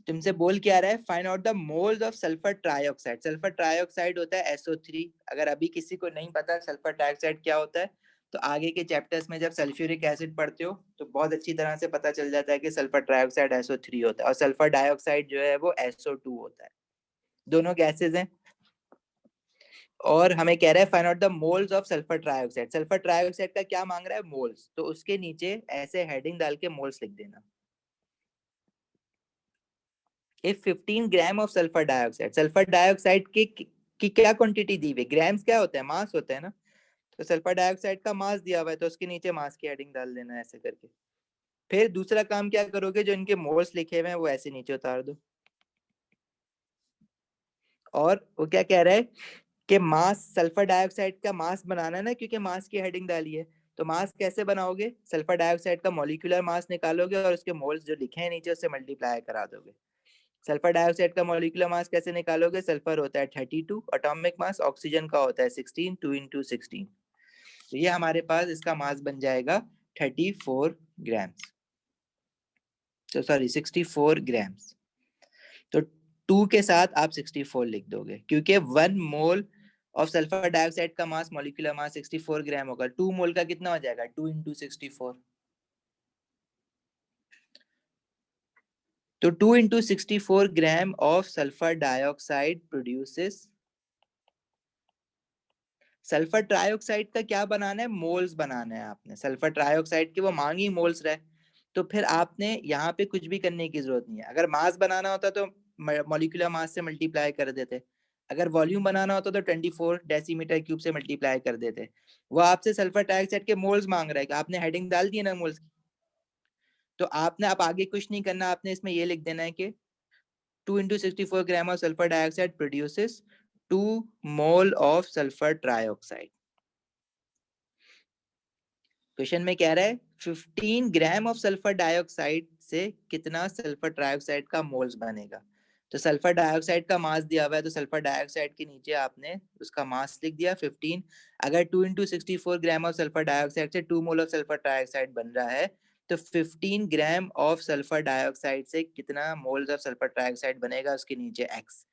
तुमसे बोल क्या रहा है, find out the moles of sulphur trioxide. Sulphur trioxide होता है SO3। अगर अभी किसी को नहीं पता सल्फर ट्राइऑक्साइड क्या होता है, तो आगे के चैप्टर्स में जब सल्फ्यूरिक एसिड पढ़ते हो तो बहुत अच्छी तरह से पता चल जाता है कि सल्फर ट्राइऑक्साइड SO3 होता है और सल्फर डाइऑक्साइड जो है वो SO2 होता है। दोनों गैसेज हैं। और हमें कह रहा है find out the moles of sulphur trioxide. Sulphur trioxide का क्या मांग रहा है, मोल्स। तो उसके नीचे ऐसे हेडिंग डाल के मोल्स लिख देना। If 15 gram of sulphur dioxide, sulphur dioxide की क्या क्वांटिटी दी हुई, ग्राम्स क्या होता है, मास होता है ना। तो सल्फर डाइऑक्साइड का मास दिया हुआ है तो उसके नीचे मास की हेडिंग डाल देना है ऐसे करके। फिर दूसरा काम क्या करोगे, जो इनके मोल्स लिखे हुए हैं वो ऐसे नीचे उतार दो। और वो क्या कह रहा है कि मास, सल्फर डाइऑक्साइड का मास बनाना है ना, क्योंकि मास की हेडिंग डाली है। तो मास कैसे बनाओगे, सल्फर डाइऑक्साइड का मॉलिक्यूलर मास निकालोगे और उसके मोल्स जो लिखे हैं नीचे उससे मल्टीप्लाई करा दोगे। सल्फर डाइऑक्साइड का मॉलिक्यूलर मास कैसे निकालोगे, सल्फर होता है 32 एटॉमिक मास, ऑक्सीजन का होता है 16, 2 into 16। तो ये हमारे पास इसका मास बन जाएगा 34 ग्राम्स, तो सॉरी 64 ग्राम्स। तो 2 के साथ आप 64 लिख दोगे, क्योंकि 1 मोल ऑफ सल्फर डाइऑक्साइड का मास, मॉलिक्यूलर मास 64 ग्राम होगा। 2 मोल का कितना हो जाएगा, 2 into 64। तो 2 into 64 gram of sulphur dioxide produces, sulphur trioxide का क्या बनाना है, मोल्स बनाना है आपने। सल्फर ट्राइऑक्साइड के वो मांगी मोल्स रहे, तो फिर आपने यहाँ पे कुछ भी करने की जरूरत नहीं है। अगर मास बनाना होता तो मॉलिक्यूलर मास से मल्टीप्लाई कर देते, अगर वॉल्यूम बनाना होता तो 24 डेसीमीटर क्यूब से मल्टीप्लाई कर देते। वो आपसे सल्फर ट्राइऑक्साइड के मोल्स मांग रहा है, कि आपने हेडिंग डाल दी ना मोल्स की, तो आपने अब आगे कुछ नहीं करना, आपने इसमें ये लिख देना है कि 2 into 64 gram of sulphur dioxide produces 2 mole of sulphur trioxide. Question में कह रहा है 15 ग्राम ऑफ सल्फर डाइऑक्साइड से कितना सल्फर ट्राइऑक्साइड का मोल्स बनेगा। तो सल्फर डाइऑक्साइड का मास दिया हुआ है, तो सल्फर डाइऑक्साइड के नीचे आपने उसका मास लिख दिया 15। अगर 2 into 64 gram of sulphur dioxide से 2 मोल ऑफ सल्फर ट्राइऑक्साइड बन रहा है, तो 15 ग्राम ऑफ सल्फर डाइऑक्साइड से कितना मोल्स ऑफ सल्फर ट्राइऑक्साइड बनेगा, उसके नीचे एक्स।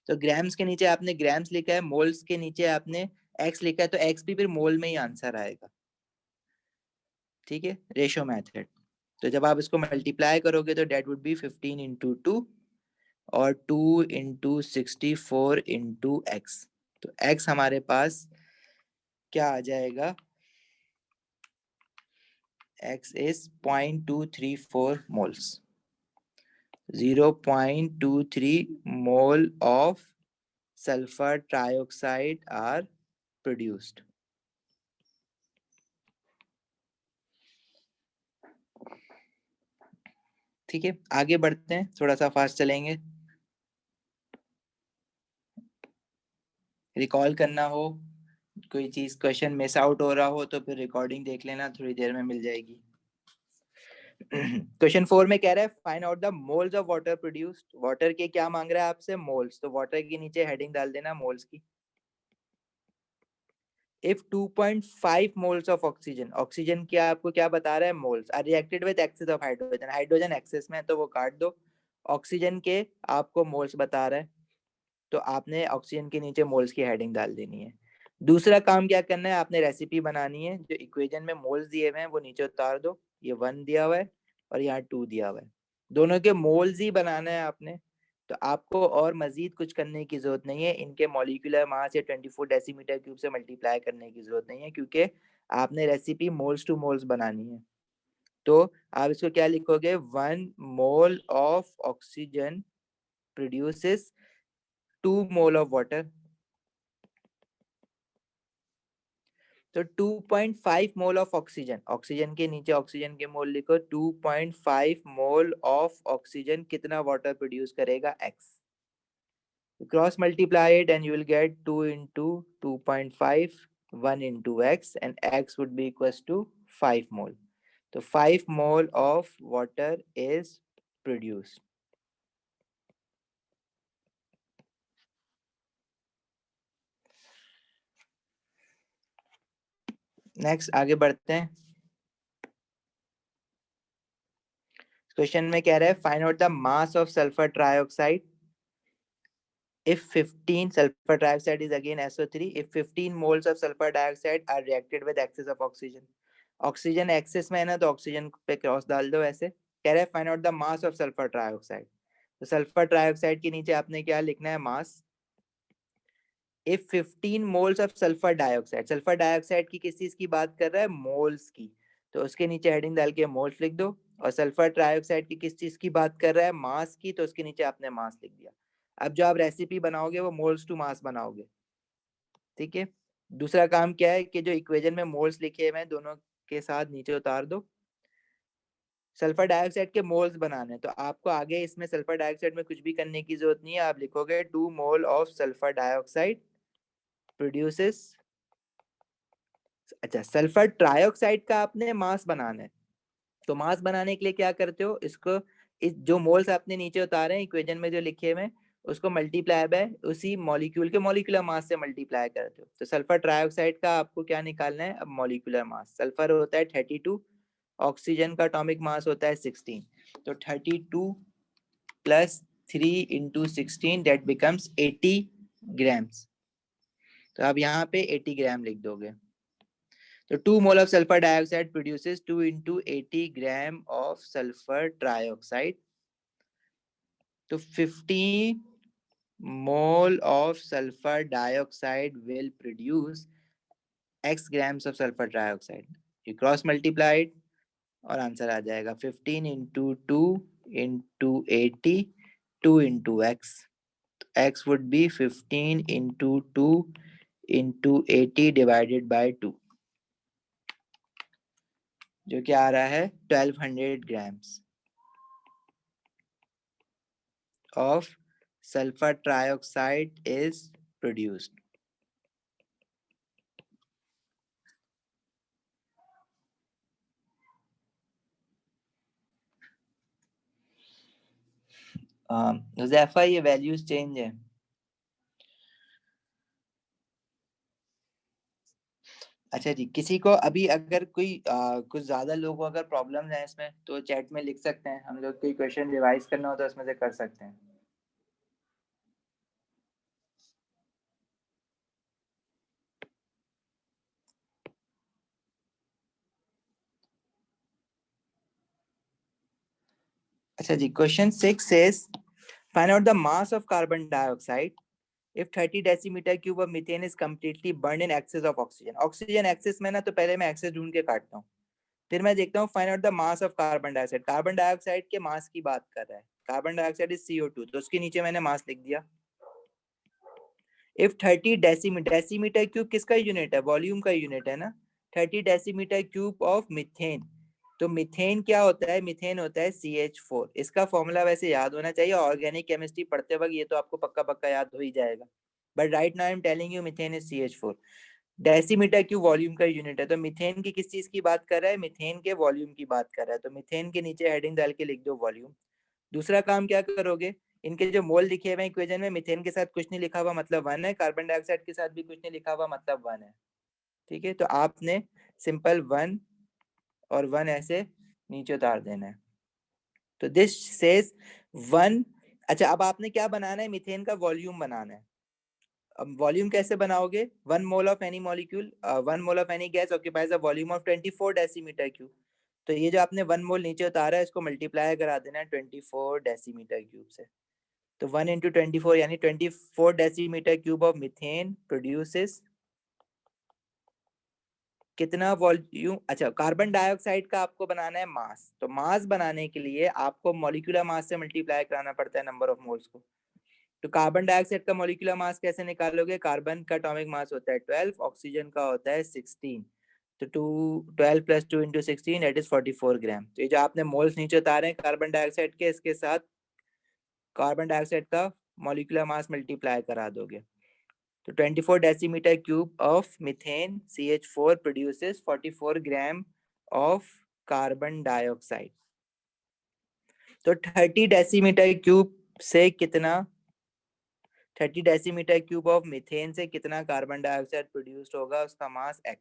तो ग्राम्स के नीचे आपने ग्राम्स लिखा है, मोल्स के नीचे आपने एक्स लिखा है, तो एक्स भी फिर मोल में ही आंसर आएगा। ठीक है, रेशो मेथड। तो जब आप इसको मल्टीप्लाई करोगे तो डेट वुड बी 15 into 2 और 2 into 64 into x। तो x हमारे पास क्या आ जाएगा, x is 0.234 moles, 0.23 mole of sulfur trioxide are produced। ठीक है, आगे बढ़ते हैं, थोड़ा सा फास्ट चलेंगे। रिकॉल करना हो, कोई चीज क्वेश्चन मिस आउट हो रहा हो तो फिर रिकॉर्डिंग देख लेना, थोड़ी देर में मिल जाएगी। क्वेश्चन 4 में कह रहा है find out the moles of water produced. Water के क्या मांग रहा है आपसे, मोल्स। तो वाटर के नीचे हेडिंग डाल देना मोल्स की। If 2.5 moles of oxygen, oxygen क्या आपको क्या बता रहा है, moles, are reacted with excess of hydrogen, hydrogen excess में है तो वो काट दो। ऑक्सीजन के आपको मोल्स बता रहा है, तो आपने ऑक्सीजन के नीचे मोल्स की हेडिंग डाल देनी है। दूसरा काम क्या करना है, आपने रेसिपी बनानी है, जो इक्वेशन में मोल्स दिए हुए हैं वो नीचे उतार दो। ये 1 दिया हुआ है और यहाँ 2 दिया हुआ है, दोनों के मोल्स ही बनाना है आपने। तो आपको और मजीद कुछ करने की जरूरत नहीं है, इनके मॉलिक्यूलर मास या 24 डेसीमीटर क्यूब से मल्टीप्लाई करने की जरूरत नहीं है, क्योंकि आपने रेसिपी मोल्स टू मोल्स बनानी है। तो आप इसको क्या लिखोगे, 1 mole of oxygen produces 2 mole of water. तो 2.5 मोल ऑफ ऑक्सीजन, ऑक्सीजन के नीचे ऑक्सीजन के मोल लिखो, 2.5 मोल ऑफ ऑक्सीजन कितना वाटर प्रोड्यूस करेगा, x. Cross multiply it and you will get 2 into 2.5, 1 into x, and x would be equals to 5 mole. So 5 mole of water is produced. Next आगे बढ़ते हैं. Question में कह रहा है find out the mass of sulphur trioxide if 15 sulfur dioxide is again SO3, if 15 moles of sulfur dioxide are reacted with excess of oxygen. Oxygen excess में है ना, तो ऑक्सीजन पे क्रॉस डाल दो. ऐसे कह रहा है find out the mass of sulphur trioxide. तो सल्फर ट्राइऑक्साइड के नीचे आपने क्या लिखना है, mass. If 15 moles of sulphur dioxide की किस चीज की बात कर रहा है, मोल्स की. तो उसके नीचे हेडिंग डाल के मोल्स लिख दो. और सल्फर ट्राइऑक्साइड की किस चीज की बात कर रहा है, मास की, तो उसके नीचे आपने मास लिख दिया. अब जो आप रेसिपी बनाओगे वो मोल्स टू मास बनाओगे. ठीक है. दूसरा काम क्या है कि जो इक्वेशन में मोल्स लिखे हुए हैं दोनों के साथ नीचे उतार दो. सल्फर डाइऑक्साइड के मोल्स बनाने, तो आपको आगे इसमें सल्फर डाइऑक्साइड में कुछ भी करने की जरूरत नहीं है. आप लिखोगे 2 mole of sulphur dioxide produces. अच्छा, सल्फर ट्राइऑक्साइड का आपने मास बनाना है. तो मास बनाने के लिए क्या करते हो, इसको इस जो मोल्स आपने नीचे उतारे हैं इक्वेशन में जो लिखे हुए हैं उसको मल्टीप्लाई बाय उसी मॉलिक्यूल के मॉलिक्यूलर मास से मल्टीप्लाई करते हो. तो सल्फर ट्राइऑक्साइड का आपको क्या निकालना है, अब मॉलिक्यूलर मास. सल्फर होता है 32, ऑक्सीजन का एटॉमिक मास होता है 16. तो 32 plus 3 into 16 that becomes 80 grams. तो आप यहाँ पे 80 ग्राम लिख दोगे. So 2 mole of sulfur dioxide produces 2 into 80 gram of sulfur trioxide. So 50 mole of sulfur dioxide will produce x grams of sulfur trioxide. You cross multiply it और answer आ जाएगा 15 into 2 into 80, 2 into x. X would be 15 into 2 into 80 divided by 2. जो कि आ रहा है 1200 grams of sulfur trioxide is produced. Huzaifa ये values change है. अच्छा जी, किसी को अभी अगर कोई कुछ ज्यादा लोगों को अगर प्रॉब्लम है इसमें तो चैट में लिख सकते हैं. हम लोग कोई क्वेश्चन रिवाइज करना हो तो उसमें से कर सकते हैं. अच्छा जी, question 6 says find out the mass of carbon dioxide if 30 decimeter cube of methane is completely burned in excess of oxygen. Oxygen excess में ना, तो पहले मैं एक्सेस ढूंढ के काटता हूँ, फिर मैं देखता हूँ find out the mass of carbon dioxide. Carbon dioxide के मास की बात कर रहा है. कार्बन डाइऑक्साइड इज CO2, तो उसके नीचे मैंने मास लिख दिया. इफ 30 डेसीमीटर क्यूब किसका यूनिट है, वॉल्यूम का यूनिट है ना. 30 डेसीमीटर क्यूब ऑफ मिथेन. तो मिथेन क्या होता है, मिथेन होता है CH4. इसका फॉर्मूला वैसे याद होना चाहिए, ऑर्गेनिक केमिस्ट्री पढ़ते वक्त ये तो आपको पक्का पक्का याद हो ही जाएगा. But right now I am telling you methane is CH4. Decimetre cube volume का यूनिट है. तो मिथेन की किस चीज की बात कर रहा है, मिथेन के वॉल्यूम की बात कर रहा है. तो मिथेन के नीचे हेडिंग डाल के लिख दो वॉल्यूम. दूसरा काम क्या करोगे, इनके जो मोल लिखे हुए हैं इक्वेशन में, मिथेन के साथ कुछ नहीं लिखा हुआ मतलब 1 है, कार्बन डाइऑक्साइड के साथ भी कुछ नहीं लिखा हुआ मतलब 1 है. ठीक है, तो आपने सिंपल 1 और 1 ऐसे नीचे उतार देना है. तो दिस सेज 1. अच्छा, अब आपने क्या बनाना है, मिथेन का वॉल्यूम बनाना है. अब वॉल्यूम कैसे बनाओगे, 1 mole of any molecule, 1 mole of any gas occupies a volume of 24 decimetre cube. तो ये जो आपने 1 मोल नीचे उतारा है इसको मल्टीप्लाई करा देना है 24 डेसीमीटर क्यूब से. तो 1 into 24 यानी 24 decimetre cube of methane produces कितना वॉल्यूम. अच्छा, कार्बन डाइऑक्साइड का आपको बनाना है मास. तो मास बनाने के लिए आपको मॉलिक्यूलर मास से मल्टीप्लाई कराना पड़ता है नंबर ऑफ मोल्स को. तो कार्बन डाइऑक्साइड का मॉलिक्यूलर मास कैसे निकालोगे, कार्बन का एटॉमिक मास होता है 12, ऑक्सीजन का होता है 16. तो 12 प्लस 2 इंटू 16 दैट इज 44 ग्राम. तो ये जो आपने मोल्स नीचे उतारे हैं कार्बन डाइऑक्साइड के, इसके साथ कार्बन डाइऑक्साइड का मॉलिक्यूलर मास मल्टीप्लाई करा दोगे। तो 24 decimetre cube of methane CH4 produces 44 gram of carbon dioxide. तो 30 डेसीमीटर क्यूब से कितना, 30 डेसीमीटर क्यूब ऑफ मीथेन से कितना कार्बन डाइऑक्साइड प्रोड्यूस्ड होगा, उसका मास x।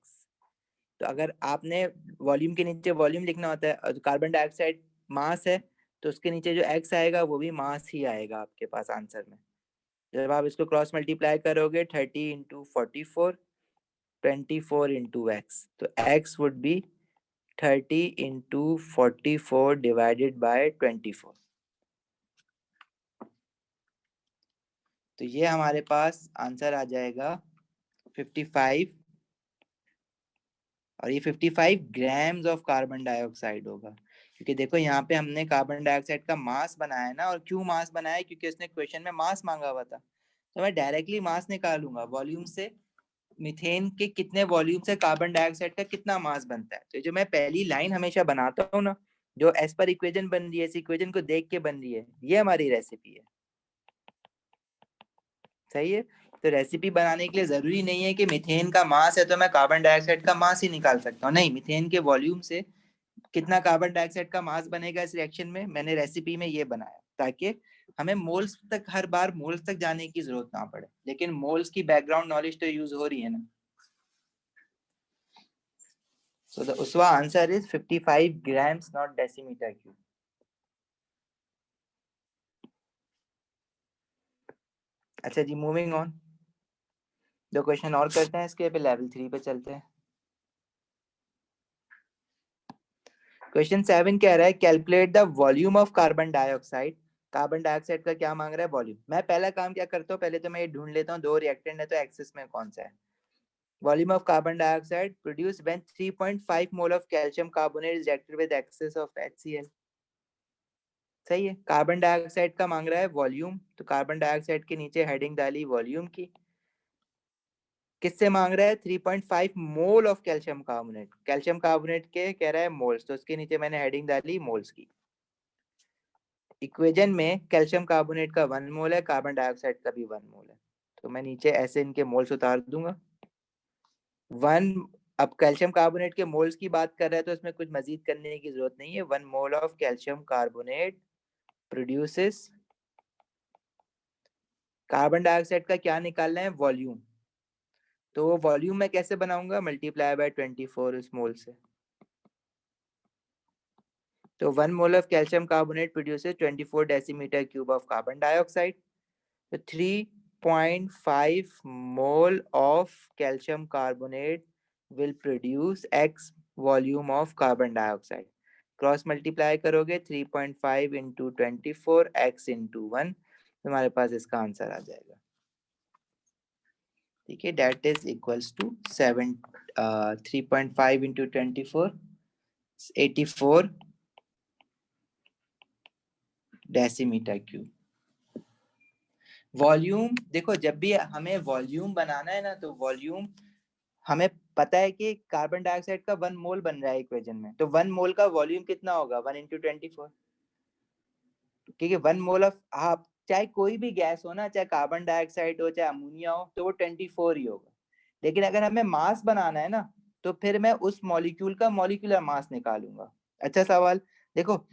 तो अगर आपने वॉल्यूम के नीचे वॉल्यूम लिखना होता है और कार्बन डाइऑक्साइड मास है तो उसके नीचे जो x आएगा वो भी मास ही आएगा आपके पास आंसर में। जब आप इसको क्रॉस मल्टीप्लाई करोगे 30 इंटू 44, 24 इंटू एक्स, तो x would be 30 into 44 divided by 24। तो ये हमारे पास आंसर आ जाएगा 55, और ये 55 ग्राम्स ऑफ कार्बन डाइऑक्साइड होगा, क्योंकि देखो यहाँ पे हमने कार्बन डाइऑक्साइड का मास बनाया है ना। और क्यों मास बनाया है, क्योंकि उसने क्वेश्चन में मास मांगा हुआ था। तो मैं डायरेक्टली मास निकालूंगा वॉल्यूम से, मीथेन के कितने वॉल्यूम से कार्बन डाइऑक्साइड का कितना मास बनता है। तो जो मैं पहली लाइन हमेशा बनाता हूँ ना, जो एज पर इक्वेशन बन रही है, इस इक्वेशन को देख के बन रही है, ये हमारी रेसिपी है। सही है। तो रेसिपी बनाने के लिए जरूरी नहीं है कि मीथेन का मास है तो मैं कार्बन डाइऑक्साइड का मास ही निकाल सकता हूँ। नहीं, मीथेन के वॉल्यूम से कितना कार्बन डाइऑक्साइड का मास बनेगा इस रिएक्शन में, मैंने रेसिपी में ये बनाया ताकि हमें मोल्स तक, हर बार मोल्स तक जाने की जरूरत ना पड़े। लेकिन मोल्स की बैकग्राउंड नॉलेज तो यूज हो रही है ना। So the USWA answer is 55 grams, not decimeter cube. अच्छा जी, मूविंग ऑन। दो क्वेश्चन और करते हैं इसके पे, लेवल 3 पे चलते हैं। क्वेश्चन 7 कह रहा है calculate the volume of carbon dioxide. Carbon dioxide का क्या मांग रहा है, वॉल्यूम। मैं पहला काम क्या करता हूँ, पहले तो मैं ये ढूंढ लेता हूँ दो रिएक्टेंट है तो एक्सिस में कौन सा है। Volume of carbon dioxide produce when 3.5 mole of calcium carbonate is reacted with excess of HCl। सही है। कार्बन डाइऑक्साइड का मांग रहा है वॉल्यूम, तो कार्बन डाइऑक्साइड के नीचे हेडिंग डाली वॉल्यूम की। किससे मांग रहा है, 3.5 mole of calcium carbonate. Calcium carbonate के कह रहा है मोल्स, तो उसके नीचे मैंने हेडिंग डाली मोल्स की। इक्वेशन में कैल्शियम कार्बोनेट का 1 मोल है, कार्बन डाइऑक्साइड का भी 1 मोल है, तो मैं नीचे ऐसे इनके मोल्स उतार दूंगा। 1, अब कैल्शियम कार्बोनेट के मोल्स की बात कर रहा है तो इसमें कुछ मजीद करने की जरूरत नहीं है। 1 mole of calcium carbonate produces, carbon dioxide का क्या निकालना है, वॉल्यूम। तो वो वॉल्यूम मैं कैसे बनाऊंगा, मल्टीप्लाई बाय 24 इस मोल से। तो 1 mole of calcium carbonate produces 24 decimetre cube of carbon dioxide. तो 3.5 mole of calcium carbonate will produce x volume of carbon dioxide. Cross multiply करोगे 3.5 इंटू 24 x इंटू 1, तुम्हारे पास इसका आंसर आ जाएगा। ठीक है, that is equals to 3.5 into 24, 84 decimetre cube. Volume देखो, जब भी हमें वॉल्यूम बनाना है ना, तो वॉल्यूम हमें पता है कि कार्बन डाइऑक्साइड का 1 मोल बन रहा है इक्वेशन में, तो 1 मोल का वॉल्यूम कितना होगा, 1 इंटू 24। क्योंकि 1 मोल ऑफ, आप चाहे कोई भी गैस हो ना, चाहे कार्बन डाइऑक्साइड हो चाहे अमोनिया हो, तो वो 24 ही होगा। लेकिन अगर हमें मास बनाना है ना, तो फिर मैं उस मॉलिक्यूल का मॉलिक्यूलर मास निकालूंगा। अच्छा सवाल देखो,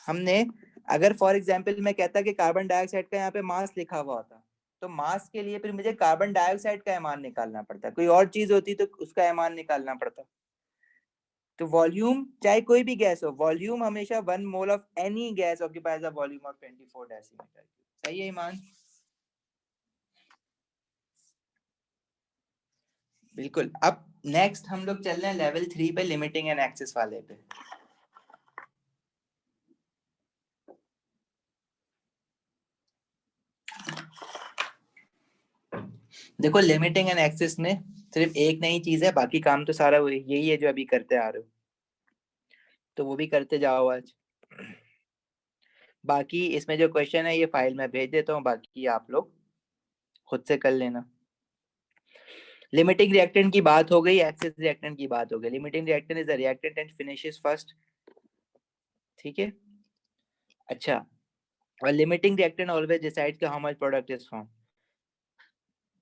हमने अगर फॉर एग्जांपल मैं कहता कि कार्बन डाइऑक्साइड का यहाँ पे मास लिखा हुआ होता, तो मास के लिए फिर मुझे कार्बन डाइऑक्साइड का एमान निकालना पड़ता। कोई और चीज होती तो उसका एमान निकालना पड़ता। तो वॉल्यूम चाहे कोई भी गैस हो, वॉल्यूम हमेशा 1 mole of any gas occupies the volume of 24 decimetre. सही है ईमान? बिल्कुल। अब नेक्स्ट हम लोग चल रहे हैं लेवल 3 पे, लिमिटिंग एंड एक्सेस वाले पे। देखो, लिमिटिंग एंड एक्सेस में सिर्फ एक नई चीज है, बाकी काम तो सारा यही है जो अभी करते आ रहे हो, तो वो भी करते जाओ आज। बाकी इसमें जो क्वेश्चन है ये फाइल में भेज देता हूँ, बाकी आप लोग खुद से कर लेना। लिमिटिंग रिएक्टेंट की बात हो गई, एक्सेस रिएक्टेंट की बात हो गई। Limiting reactant is the reactant and finishes first. ठीक है। अच्छा, और limiting reactant always decide how much product is form.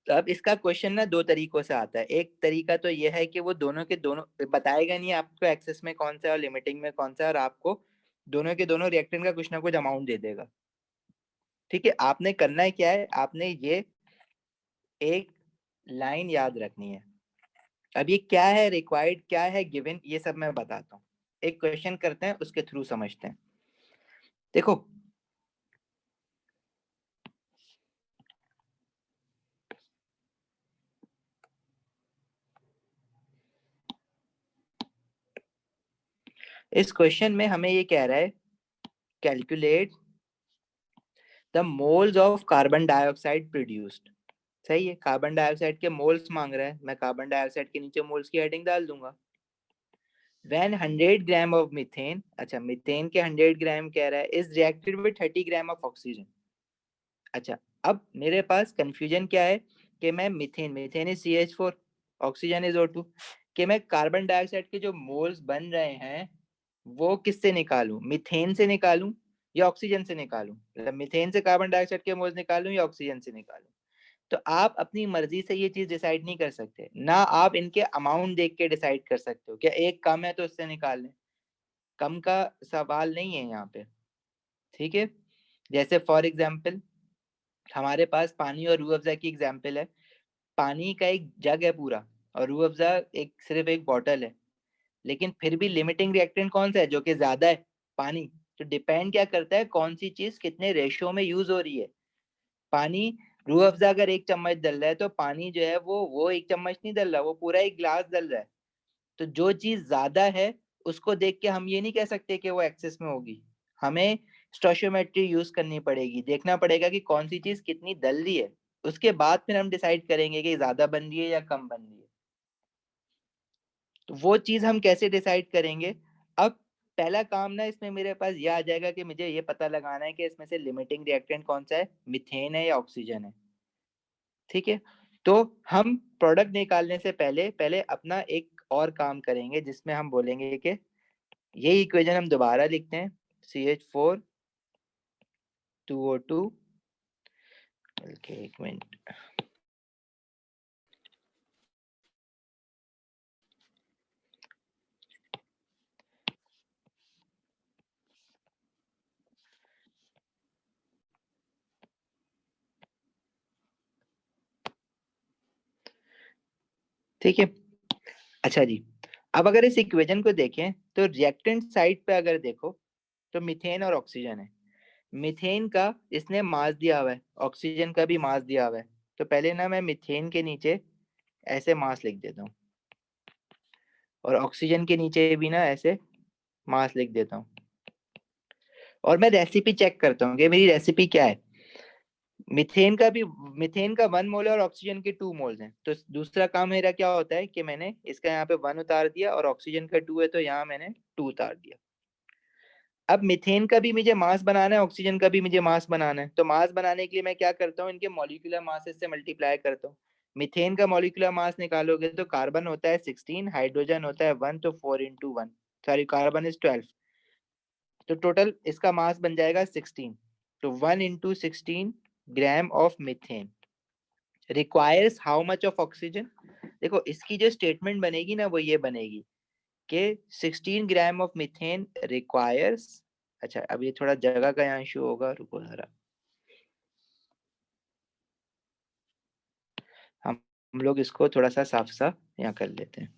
तो अब इसका क्वेश्चन ना दो तरीकों से आता है। एक तरीका तो ये है कि वो दोनों के दोनों बताएगा नहीं आपको एक्सेस में कौन सा है और लिमिटिंग में कौन सा है, और आपको दोनों के दोनों रिएक्टेंट का कुछ ना कुछ अमाउंट दे देगा। ठीक है, आपने करना है क्या है, आपने ये एक लाइन याद रखनी है। अब ये क्या है रिक्वायर्ड, क्या है गिवन, ये सब मैं बताता हूँ। एक क्वेश्चन करते हैं, उसके थ्रू समझते हैं। देखो इस क्वेश्चन में हमें ये कह रहा है calculate the moles of carbon dioxide produced. सही है, कार्बन डाइऑक्साइड के मोल्स मांग रहा है, मैं कार्बन डाइऑक्साइड के नीचे मोल्स की हेडिंग डाल दूंगा। व्हेन 100 ग्राम ऑफ मीथेन, अच्छा मीथेन के 100 ग्राम कह रहा है, is reacted with 30 gram of oxygen. अच्छा, अब मेरे पास कंफ्यूजन क्या है कि मैं methane, methane is CH4, oxygen is O2, कि मैं कार्बन डाइऑक्साइड के जो मोल्स बन रहे हैं वो किससे निकालूं, मीथेन से निकालूं या ऑक्सीजन से निकालूं, मतलब मीथेन से कार्बन डाइऑक्साइड के मोल्स निकालूं या ऑक्सीजन से निकालूं। तो आप अपनी मर्जी से ये चीज डिसाइड नहीं कर सकते ना, आप इनके अमाउंट देख के डिसाइड कर सकते हो क्या एक कम है तो उससे निकाल लें। कम का सवाल नहीं है यहाँ पे। ठीक है, जैसे फॉर एग्जाम्पल हमारे पास पानी और रूह अफ़ज़ा की एग्जाम्पल है। पानी का एक जग है पूरा और रूह अफ़ज़ा एक सिर्फ एक बॉटल है, लेकिन फिर भी लिमिटिंग रिएक्टेंट कौन सा है जो कि ज्यादा है, पानी। तो डिपेंड क्या करता है कौन सी चीज कितने रेशियो में यूज हो रही है। पानी, रूह अफ़ज़ा अगर 1 चम्मच डल रहा है तो पानी जो है वो 1 चम्मच नहीं डल रहा, वो पूरा एक गिलास डल रहा है। तो जो चीज ज्यादा है उसको देख के हम ये नहीं कह सकते कि वो एक्सेस में होगी। हमें स्टोइशियोमेट्री यूज करनी पड़ेगी, देखना पड़ेगा कि कौन सी चीज कितनी डल रही है, उसके बाद फिर हम डिसाइड करेंगे कि ज्यादा बन रही है या कम बन रही है। तो वो चीज हम कैसे डिसाइड करेंगे। अब पहला काम ना इसमें मेरे पास ये आ जाएगा कि मुझे ये पता लगाना है कि इसमें से लिमिटिंग रिएक्टेंट कौन सा है, मीथेन है या ऑक्सीजन है। ठीक है, तो हम प्रोडक्ट निकालने से पहले पहले अपना एक और काम करेंगे जिसमें हम बोलेंगे कि यही इक्वेशन हम दोबारा लिखते हैं, CH4 2O2। एक मिनट, ठीक है। अच्छा जी, अब अगर इस इक्वेशन को देखें तो रिएक्टेंट साइड पे अगर देखो तो मीथेन और ऑक्सीजन है। मीथेन का इसने मास दिया हुआ है, ऑक्सीजन का भी मास दिया हुआ है। तो पहले ना मैं मीथेन के नीचे ऐसे मास लिख देता हूँ और ऑक्सीजन के नीचे भी ना ऐसे मास लिख देता हूँ, और मैं रेसिपी चेक करता हूँ कि मेरी रेसिपी क्या है। मीथेन का भी, मीथेन का 1 मोल है और ऑक्सीजन के 2 मोल्स हैं। तो दूसरा काम मेरा क्या होता है कि मैंने इसका यहाँ पे 1 उतार दिया और ऑक्सीजन का 2 है तो यहाँ मैंने 2 उतार दिया। अब मीथेन का भी मुझे मास बनाना है, ऑक्सीजन का भी मुझे मास बनाना है। तो मास बनाने के लिए मैं क्या करता हूँ, इनके मॉलिक्यूलर मासेस से मल्टीप्लाई करता हूँ। मीथेन का मॉलिक्यूलर मास निकालोगे तो कार्बन होता है 16, हाइड्रोजन होता है 1, तो 4 into 1, सॉरी कार्बन इज 12, तो टोटल इसका मास बन जाएगा 16। तो 1 into 16 gram of methane requires how much of oxygen. देखो इसकी जो स्टेटमेंट बनेगी ना वो ये बनेगी कि 16 ग्राम ऑफ मीथेन रिक्वायर्स, अच्छा अब ये थोड़ा जगह का यहाँ इशू होगा, रुको जरा, हम लोग इसको थोड़ा सा साफ सा यहाँ कर लेते हैं।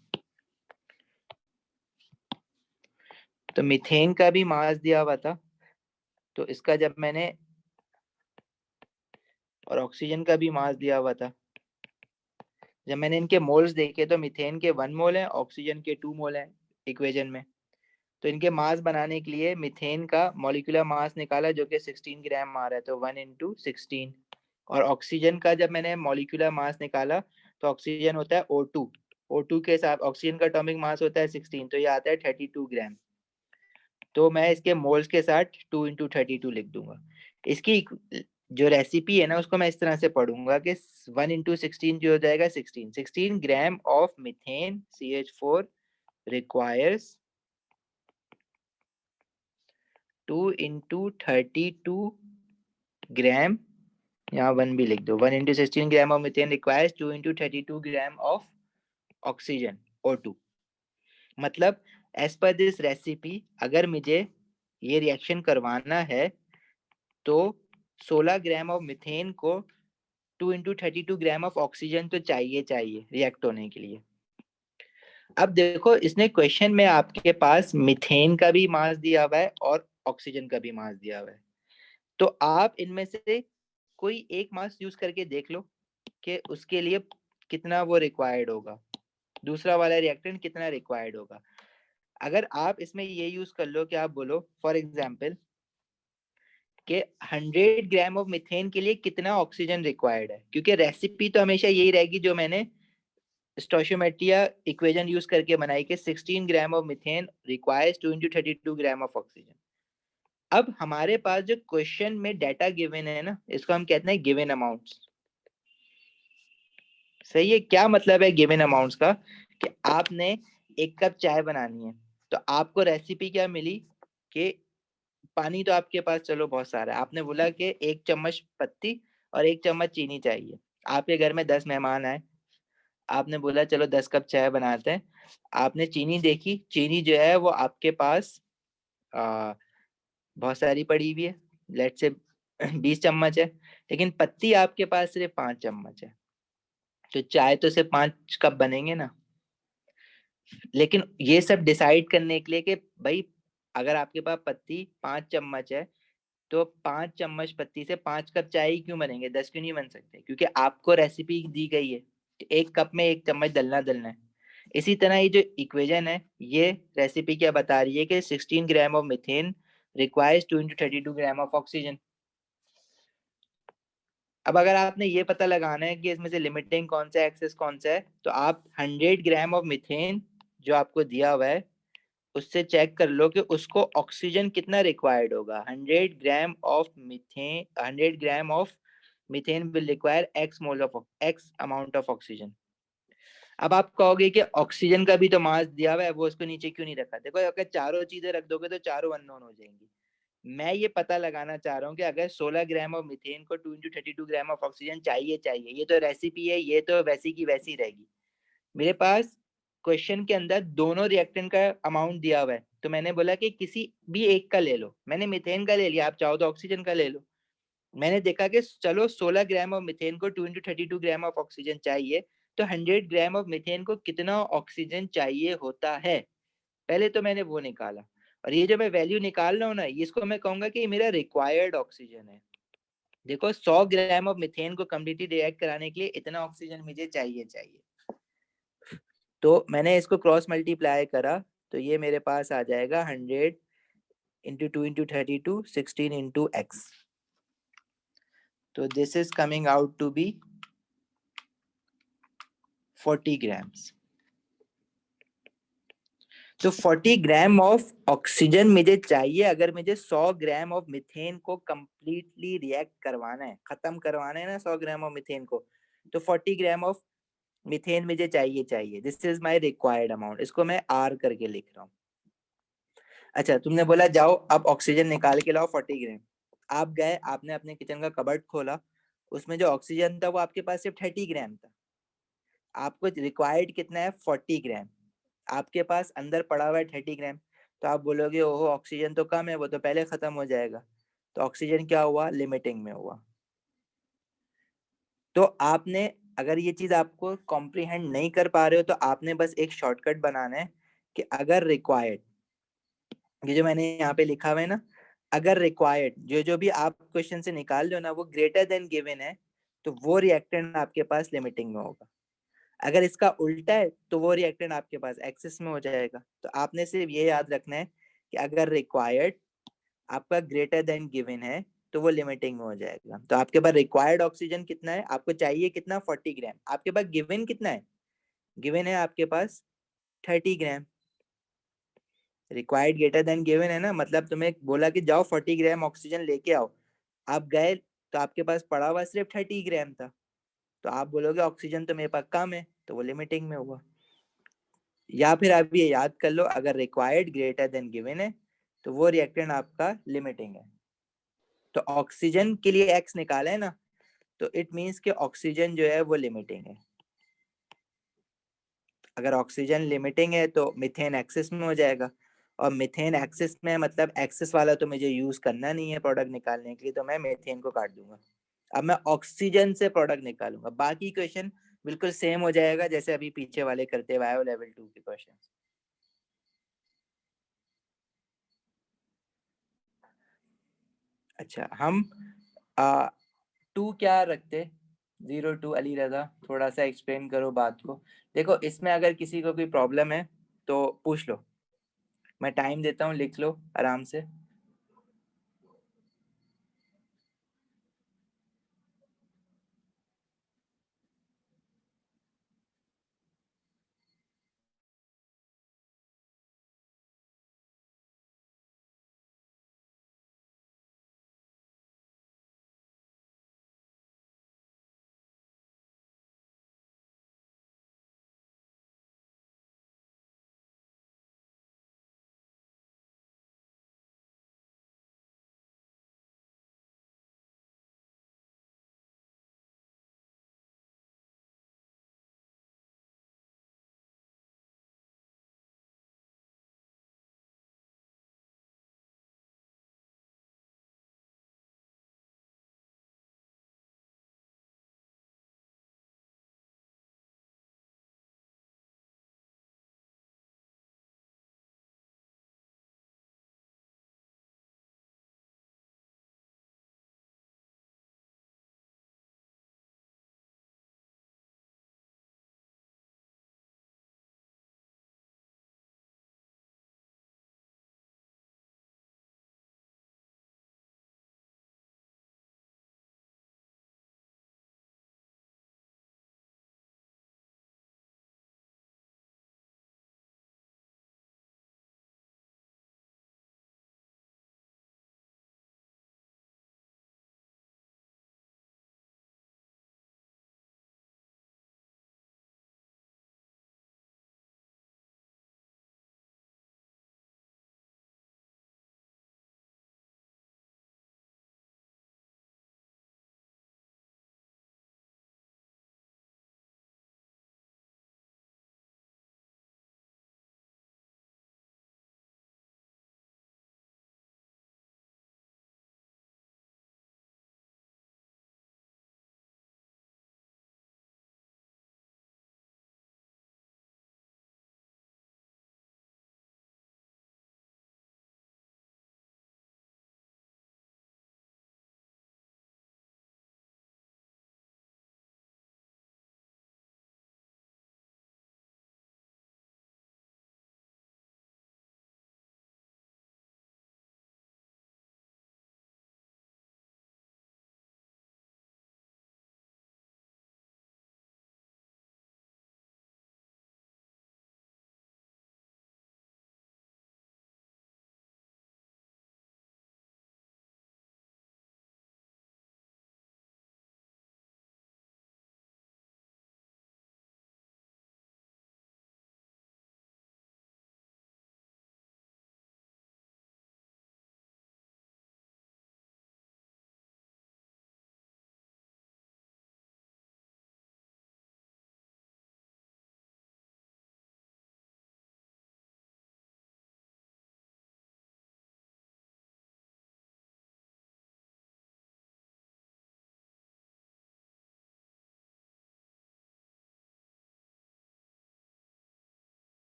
तो मीथेन का भी मास दिया हुआ था, तो इसका जब मैंने, और ऑक्सीजन का भी मास दिया हुआ था, जब मैंने इनके मोल्स देखे तो मीथेन के 1 मोल है, ऑक्सीजन के 2 मोल है इक्वेशन में। तो इनके मास बनाने के लिए मीथेन का मॉलिक्यूलर मास निकाला जो कि 16 ग्राम आ रहा है, तो 1 into 16। और ऑक्सीजन का जब मैंने मॉलिक्यूलर मास निकाला तो ऑक्सीजन होता है O2, O2 के साथ ऑक्सीजन का एटॉमिक मास होता है 16, तो ये आता है 32 ग्राम। तो मैं इसके मोल्स के साथ 2 into 32 लिख दूंगा। इसकी जो रेसिपी है ना उसको मैं इस तरह से पढ़ूंगा कि 1 into 16 जो हो जाएगा 16 gram of methane CH4 requires 2 into 32 ग्राम, यहाँ 1 भी लिख दो, 1 into 16 gram of methane requires 2 into 32 gram of oxygen O2। मतलब एज पर दिस रेसिपी अगर मुझे ये रिएक्शन करवाना है तो 16 ग्राम ऑफ मीथेन को 2 into 32 ग्राम ऑफ ऑक्सीजन तो चाहिए रिएक्ट होने के लिए। अब देखो इसने क्वेश्चन में आपके पास मीथेन का भी मास दिया हुआ है और ऑक्सीजन का भी मास दिया हुआ है, तो आप इनमें से कोई एक मास यूज करके देख लो कि उसके लिए कितना वो रिक्वायर्ड होगा, दूसरा वाला रिएक्टेंट कितना रिक्वायर्ड होगा। अगर आप इसमें ये यूज कर लो कि आप बोलो फॉर एग्जांपल कि 100 ग्राम ऑफ मीथेन के लिए कितना ऑक्सीजन रिक्वायर्ड है, क्योंकि रेसिपी तो हमेशा यही रहेगी जो मैंने स्टोइचियोमेट्रिया इक्वेशन यूज करके बनाई कि 16 gram of methane requires 2 into 32 gram of oxygen. अब हमारे पास जो क्वेश्चन में डाटा गिवन है ना, इसको हम कहते हैं गिवन अमाउंट्स। सही है, क्या मतलब है गिवन अमाउंट्स का कि आपने 1 कप चाय बनानी है तो आपको रेसिपी क्या मिली कि पानी तो आपके पास चलो बहुत सारा है, आपने बोला कि 1 चम्मच पत्ती और 1 चम्मच चीनी चाहिए। आपके घर में 10 मेहमान आए, आपने बोला चलो 10 कप चाय बनाते हैं। आपने चीनी देखी, चीनी जो है वो आपके पास बहुत सारी पड़ी हुई है, लेट से 20 चम्मच है, लेकिन पत्ती आपके पास सिर्फ 5 चम्मच है, तो चाय तो सिर्फ 5 कप बनेंगे ना। लेकिन ये सब डिसाइड करने के लिए कि भाई अगर आपके पास पत्ती 5 चम्मच है तो 5 चम्मच पत्ती से 5 कप चाय ही क्यों बनेंगे, 10 क्यों नहीं बन सकते, क्योंकि आपको रेसिपी दी गई है 1 कप में 1 चम्मच डलना है। इसी तरह ये जो इक्वेशन है ये रेसिपी क्या बता रही है कि 16 gram of methane requires 2 into 32 gram of oxygen. अब अगर आपने ये पता लगाना है कि इसमें से लिमिटिंग कौन सा है, एक्सेस कौन सा है, तो आप 100 ग्राम ऑफ मीथेन जो आपको दिया हुआ है उससे चेक कर लो कि उसको ऑक्सीजन कितना रिक्वायर्ड होगा। 100 gram of methane, 100 gram of methane will require x mole of x amount of oxygen. अब आप कहोगे कि ऑक्सीजन का भी तो मास दिया हुआ है, वो उसको नीचे क्यों नहीं रखा। देखो अगर चारों चीजें रख दोगे तो चारों अननोन हो जाएंगी। मैं ये पता लगाना चाह रहा हूँ कि अगर 16 ग्राम ऑफ मीथेन को 2 into 32 ग्राम ऑफ ऑक्सीजन चाहिए, ये तो रेसिपी है, ये तो वैसी की वैसी रहेगी। मेरे पास क्वेश्चन के अंदर दोनों रिएक्टेंट का अमाउंट दिया हुआ है, तो मैंने बोला कि किसी भी एक का ले लो। मैंने मीथेन का ले लिया, आप चाहो तो ऑक्सीजन का ले लो। मैंने देखा कि चलो 16 ग्राम ऑफ मीथेन को 2 into 32 ग्राम ऑफ ऑक्सीजन चाहिए, तो 100 ग्राम ऑफ मीथेन को कितना ऑक्सीजन चाहिए होता है, पहले तो मैंने वो निकाला। और ये जो मैं वैल्यू निकाल रहा हूँ ना, इसको मैं कहूंगा कि मेरा रिक्वायर्ड ऑक्सीजन है। देखो 100 ग्राम ऑफ मीथेन को कम्प्लीटली रिएक्ट कराने के लिए इतना ऑक्सीजन मुझे चाहिए। तो मैंने इसको क्रॉस मल्टीप्लाई करा तो ये मेरे पास आ जाएगा 100 into 2 into 32 16 into x। तो this is coming out to be 40 grams। तो 40 ग्राम ऑफ ऑक्सीजन मुझे चाहिए अगर मुझे 100 ग्राम ऑफ मीथेन को कंप्लीटली रिएक्ट करवाना है, खत्म करवाना है ना 100 ग्राम ऑफ मीथेन को, तो 40 ग्राम ऑफ मीथेन मुझे चाहिए। This is my required amount, इसको मैं आर करके लिख रहा हूँ। अच्छा तुमने बोला जाओ अब ऑक्सीजन निकाल के लाओ 40 ग्राम। आप गए, आपने अपने किचन का कबर्ड खोला, उसमें जो ऑक्सीजन था वो आपके पास सिर्फ 30 ग्राम था। आपको रिक्वायर्ड कितना है 40 ग्राम, आपके पास अंदर पड़ा हुआ है 30 ग्राम। तो आप बोलोगे ओहो ऑक्सीजन तो कम है, वो तो पहले खत्म हो जाएगा। तो ऑक्सीजन क्या हुआ, लिमिटिंग में हुआ। तो आपने अगर ये चीज आपको कॉम्प्रीहेंड नहीं कर पा रहे हो तो आपने बस एक शॉर्टकट बनाना है कि अगर रिक्वायर्ड, ये जो मैंने यहाँ पे लिखा हुआ है ना, अगर रिक्वायर्ड जो जो भी आप क्वेश्चन से निकाल रहे हो ना वो ग्रेटर देन गिवन है, तो वो रिएक्टेंट आपके पास लिमिटिंग में होगा। अगर इसका उल्टा है तो वो रिएक्टेंट आपके पास एक्सेस में हो जाएगा। तो आपने सिर्फ ये याद रखना है कि अगर रिक्वायर्ड आपका ग्रेटर देन गिवन है तो वो लिमिटिंग में हो जाएगा। तो आपके पास रिक्वायर्ड ऑक्सीजन कितना है, आपको चाहिए कितना 40 ग्राम, आपके पास गिवन कितना है, गिवन है आपके पास 30 ग्राम। रिक्वायर्ड ग्रेटर देन गिवन है ना, मतलब तुम्हें बोला कि जाओ 40 ग्राम ऑक्सीजन लेके आओ, आप गए तो आपके पास पड़ा हुआ सिर्फ 30 ग्राम था, तो आप बोलोगे ऑक्सीजन तो मेरे पास कम है, तो वो लिमिटिंग में हुआ। या फिर आप ये याद कर लो अगर रिक्वायर्ड ग्रेटर देन गिवन है तो वो रिएक्टेंट आपका लिमिटिंग है। तो ऑक्सीजन के लिए एक्स निकाला है ना, तो इट मीन्स कि ऑक्सीजन जो है वो लिमिटिंग है। अगर ऑक्सीजन लिमिटिंग है तो मिथेन एक्सिस में हो जाएगा, और मिथेन एक्सिस में मतलब एक्सिस वाला तो मुझे यूज करना नहीं है प्रोडक्ट निकालने के लिए, तो मैं मीथेन को काट दूंगा। अब मैं ऑक्सीजन से प्रोडक्ट निकालूंगा। बाकी क्वेश्चन बिल्कुल सेम हो जाएगा जैसे अभी पीछे वाले करते हुए आए हो लेवल 2 के क्वेश्चन। अच्छा, हम 2 क्या रखते, 02 अली रजा, थोड़ा सा एक्सप्लेन करो बात को। देखो इसमें अगर किसी को कोई प्रॉब्लम है तो पूछ लो, मैं टाइम देता हूँ, लिख लो आराम से।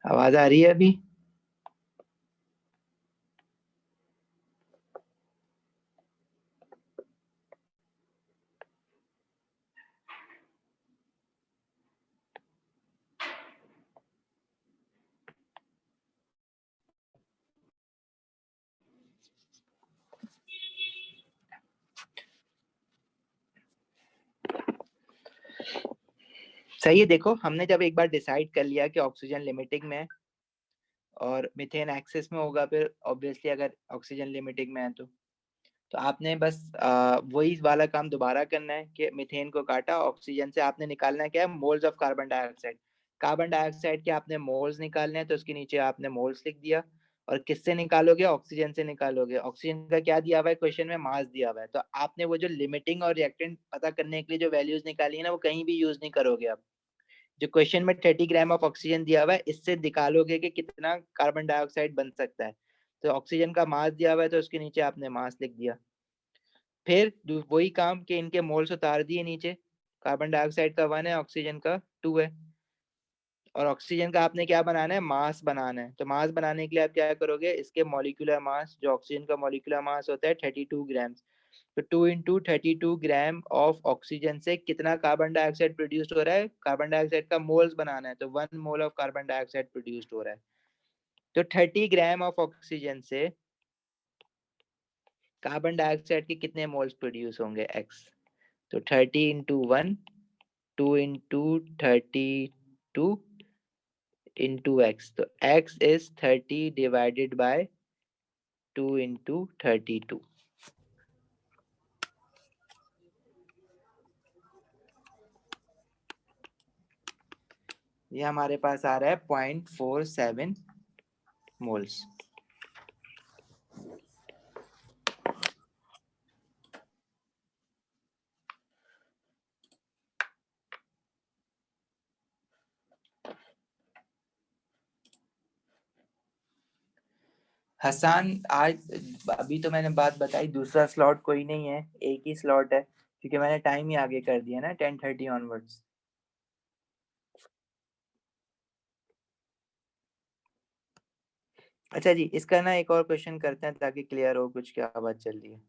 आवाज आ रही है अभी? सही है। देखो, हमने जब एक बार डिसाइड कर लिया कि ऑक्सीजन लिमिटिंग में है और मीथेन एक्सेस में होगा, फिर ऑब्वियसली अगर ऑक्सीजन लिमिटिंग में है तो आपने बस वही वाला काम दोबारा करना है कि मीथेन को काटा, ऑक्सीजन से आपने निकालना है क्या है, moles of carbon dioxide. Carbon dioxide के आपने मोल्स निकालने हैं, तो उसके नीचे आपने मोल्स लिख दिया। और किससे निकालोगे? ऑक्सीजन से निकालोगे। ऑक्सीजन का क्या दिया हुआ है क्वेश्चन में? मास दिया हुआ है। तो आपने वो जो लिमिटिंग और रिएक्टेंट पता करने के लिए जो वैल्यूज निकाली है ना, वो कहीं भी यूज नहीं करोगे आप। जो क्वेश्चन में 30 ग्राम ऑफ ऑक्सीजन दिया हुआ है, इससे निकालोगे कि कितना कार्बन डाइऑक्साइड बन सकता है। तो ऑक्सीजन का मास दिया हुआ है, तो उसके नीचे आपने मास लिख दिया। फिर वही काम कि इनके मोल्स उतार दिए नीचे। कार्बन डाइऑक्साइड का 1 है, ऑक्सीजन का 2 है। और ऑक्सीजन का आपने क्या बनाना है? मास बनाना है। तो मास बनाने के लिए आप क्या करोगे? इसके मॉलिक्यूलर मास, जो ऑक्सीजन का मॉलिक्यूलर मास होता है 32 ग्राम, तो 2 × 32 ग्राम ऑफ ऑक्सीजन से कितना कार्बन डाइऑक्साइड प्रोड्यूस हो रहा है? कार्बन डाइऑक्साइड का मोल्स बनाना है, तो 1 mole of carbon dioxide produce हो रहा है। तो 30 ग्राम ऑफ ऑक्सीजन से कार्बन डाइऑक्साइड के कितने मोल्स प्रोड्यूस होंगे? एक्स। तो 30 × 1, 2 × 32 into x, तो x is 30 divided by 2 into 32। ये हमारे पास आ रहा है 0.47 मोल्स। हसान, आज अभी तो मैंने बात बताई, दूसरा स्लॉट कोई नहीं है, एक ही स्लॉट है, क्योंकि मैंने टाइम ही आगे कर दिया ना 10:30 ऑनवर्ड्स। अच्छा जी, इसका ना एक और क्वेश्चन करते हैं ताकि क्लियर हो कुछ क्या बात चल रही है।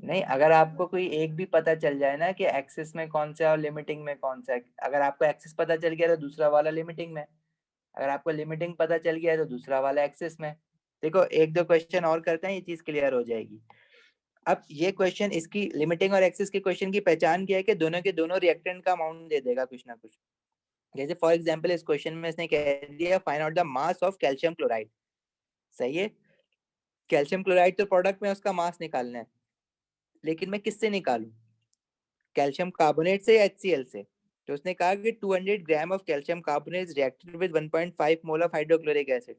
नहीं, अगर आपको कोई एक भी पता चल जाए ना कि एक्सिस में कौन सा है और लिमिटिंग में कौन सा है, अगर आपको एक्सिस पता चल गया तो दूसरा वाला लिमिटिंग में, अगर आपको लिमिटिंग पता चल गया तो दूसरा वाला एक्सिस में। देखो, एक दो क्वेश्चन और करते हैं, ये चीज क्लियर हो जाएगी। अब ये क्वेश्चन, इसकी लिमिटिंग और एक्सिस के क्वेश्चन की पहचान क्या है कि दोनों के दोनों रिएक्टेंट का अमाउंट दे देगा कुछ ना कुछ। जैसे फॉर एग्जांपल इस क्वेश्चन में इसने कह दिया find out the mass of calcium chloride. सही है, कैल्शियम क्लोराइड तो प्रोडक्ट में उसका मास निकालना है, लेकिन मैं किससे निकालूं? कैल्शियम कार्बोनेट से या HCl से? तो उसने कहा कि 200 gram of calcium carbonate reacted with 1.5 mole of hydrochloric acid.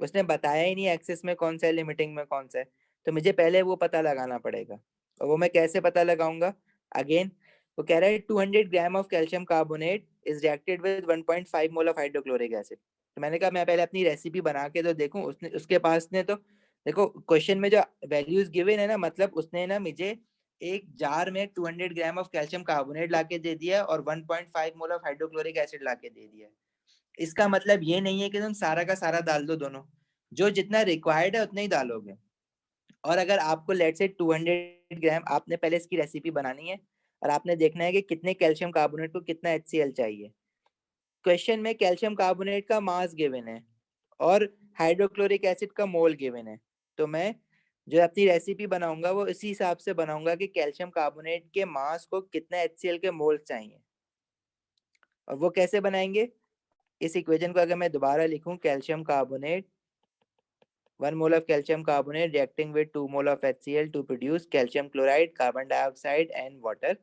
उसने बताया ही नहीं एक्सेस में कौन सा है, लिमिटिंग में कौन सा है। तो मुझे पहले वो पता लगाना पड़ेगा, और वो मैं कैसे पता लगाऊंगा? अगेन, वो कह रहा है 200 gram of calcium carbonate is reacted with 1.5 mole of hydrochloric acid. तो मैंने कहा मैं पहले अपनी रेसिपी बना के तो देखूं। उसने, उसके पास ने तो देखो क्वेश्चन में जो वैल्यूज गिवन है ना, मतलब उसने ना मुझे एक जार में 200 ग्राम ऑफ कैल्शियम कार्बोनेट लाके दे दिया और 1.5 मोल ऑफ हाइड्रोक्लोरिक एसिड लाके दे दिया। इसका मतलब ये नहीं है कि तुम सारा का सारा डाल दो, दोनों जो जितना रिक्वायर्ड है उतना ही डालोगे। और अगर आपको लेट से 200 ग्राम, आपने पहले इसकी रेसिपी बनानी है और आपने देखना है कि कितने कैल्शियम कार्बोनेट को कितना HCl चाहिए। क्वेश्चन में कैल्शियम कार्बोनेट का मास गिवन है और हाइड्रोक्लोरिक एसिड का मोल गिवन है। तो मैं जो अपनी रेसिपी बनाऊंगा वो इसी हिसाब से बनाऊंगा कि कैल्शियम कार्बोनेट के मास को कितना HCl के मोल चाहिए। और वो कैसे बनाएंगे? इस इक्वेशन को अगर मैं दोबारा लिखूं, calcium carbonate, 1 mole of calcium carbonate reacting with 2 mole of HCl to produce calcium chloride, carbon dioxide and water।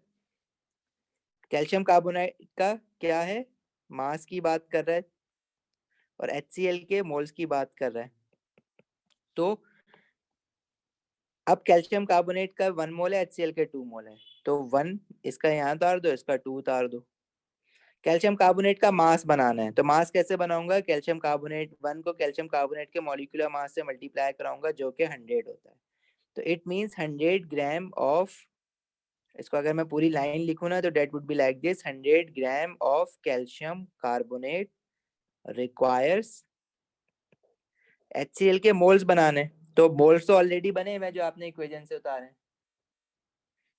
Calcium carbonate का क्या है? मास की बात कर रहा है, और HCl के मोल्स की बात कर रहा है। तो अब कैल्शियम कार्बोनेट का 1 मोल है, HCl के 2 मोल है, तो 1 इसका यहाँ उतार दो, इसका 2 उतार दो। कैल्शियम कार्बोनेट का मास बनाना है, तो मास कैसे बनाऊंगा? कैल्शियम कार्बोनेट 1 को कैल्शियम कार्बोनेट के मॉलिक्यूलर मास से मल्टीप्लाई कराऊंगा, जो कि 100 होता है। तो इट मींस 100 ग्राम ऑफ इसको अगर मैं पूरी लाइन लिखूं ना तो that would be like this, 100 gram of calcium carbonate requires HCl के मोल्स बनाने। तो मोल्स तो ऑलरेडी बने हैं जो आपने इक्वेशन से उतारे हैं,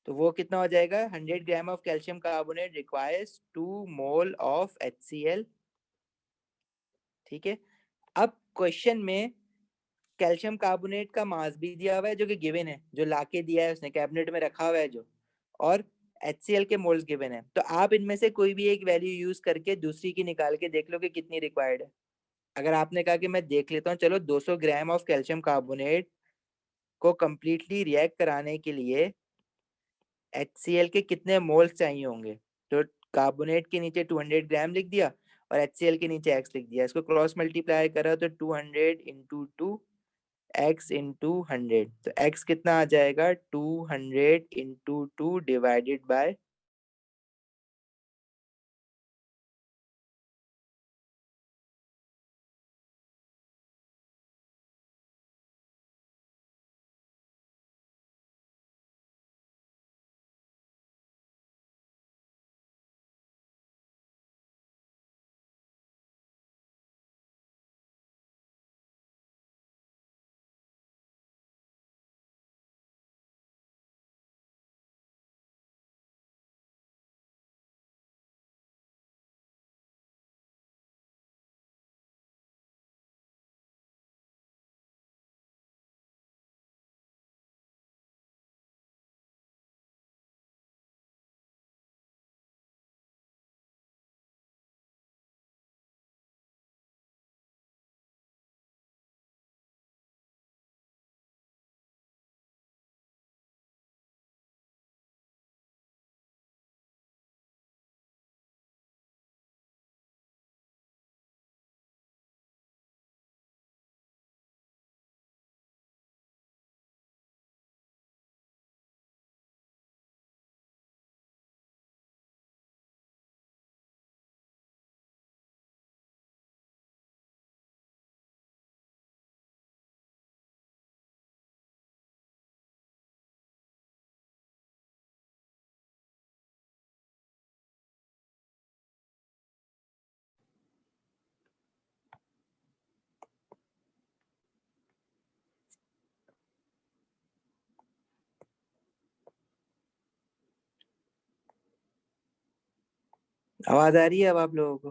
तो वो कितना हो जाएगा, 100 gram of calcium carbonate requires 2 mole of HCl। ठीक है, अब क्वेश्चन में कैल्शियम कार्बोनेट का मास भी दिया हुआ है जो कि गिवन है, जो लाके दिया है उसने कैबिनेट में रखा हुआ है जो, और HCl के मोल्स गिवन है। तो आप इनमें से कोई भी एक वैल्यू यूज करके दूसरी की निकाल के देख लो कि कितनी रिक्वायर्ड है। अगर आपने कहा कि मैं देख लेता हूँ, चलो 200 ग्राम ऑफ कैल्शियम कार्बोनेट को कंप्लीटली रिएक्ट कराने के लिए HCl के कितने मोल्स चाहिए होंगे, तो कार्बोनेट के नीचे 200 ग्राम लिख दिया और HCl के नीचे x लिख दिया, इसको क्रॉस मल्टीप्लाई करा तो 200 इंटू 2 x इंटू 100, तो x कितना आ जाएगा, 200 इंटू 2 डिवाइडेड बाय आवाज आ रही है अब आप लोगों को?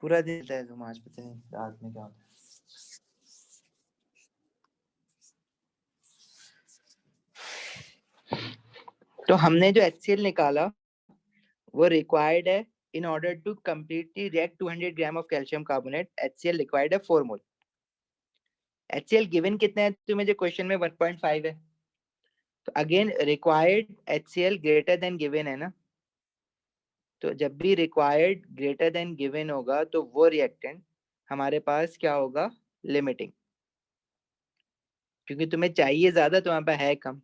पूरा दिन चलता है, तुम आज पता है रात में क्या होता है। तो हमने जो HCl निकाला वो रिक्वायर्ड है in order to completely react 200 gram of calcium carbonate, HCl required है 4 मोल। HCl गिवन कितना है तुम्हें जो क्वेश्चन में 1.5 है, तो again required HCl greater than given है ना, तो जब भी रिक्वायर्ड ग्रेटर देन गिवन होगा तो वो रिएक्टेंट हमारे पास क्या होगा, लिमिटिंग, क्योंकि तुम्हें चाहिए ज्यादा तुम्हारे पास है कम,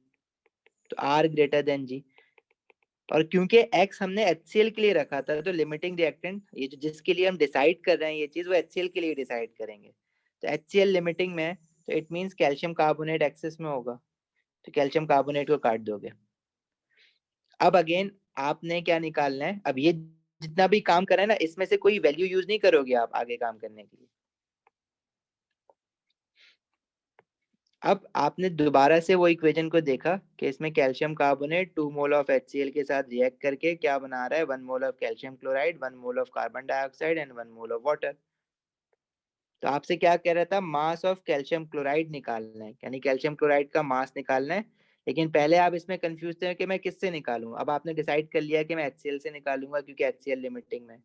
तो R ग्रेटर देन G। और क्योंकि X हमने HCl के लिए रखा था तो लिमिटिंग रिएक्टेंट ये जो जिसके लिए हम डिसाइड कर रहे हैं ये चीज, वो HCl के लिए डिसाइड करेंगे। तो HCl लिमिटिंग में है, तो it means calcium carbonate excess में होगा, तो कैल्शियम कार्बोनेट को काट दोगे। अब अगेन आपने क्या निकालना है, अब ये जितना भी काम कर रहा है ना इसमें से कोई वैल्यू यूज नहीं करोगे आप आगे काम करने के लिए। अब आपने दोबारा से वो इक्वेशन को देखा कि इसमें calcium carbonate 2 mole of HCl के साथ रिएक्ट करके क्या बना रहा है, 1 mole of calcium chloride, 1 mole of carbon dioxide and 1 mole of water. तो आपसे क्या कह रहा था, मास ऑफ कैल्शियम क्लोराइड निकालना है, यानी कैल्शियम क्लोराइड का मास निकालना है। लेकिन पहले आप इसमें कंफ्यूज थे कि मैं किससे निकालूं, अब आपने डिसाइड कर लिया कि मैं HCl से निकालूंगा क्योंकि HCl लिमिटिंग में है।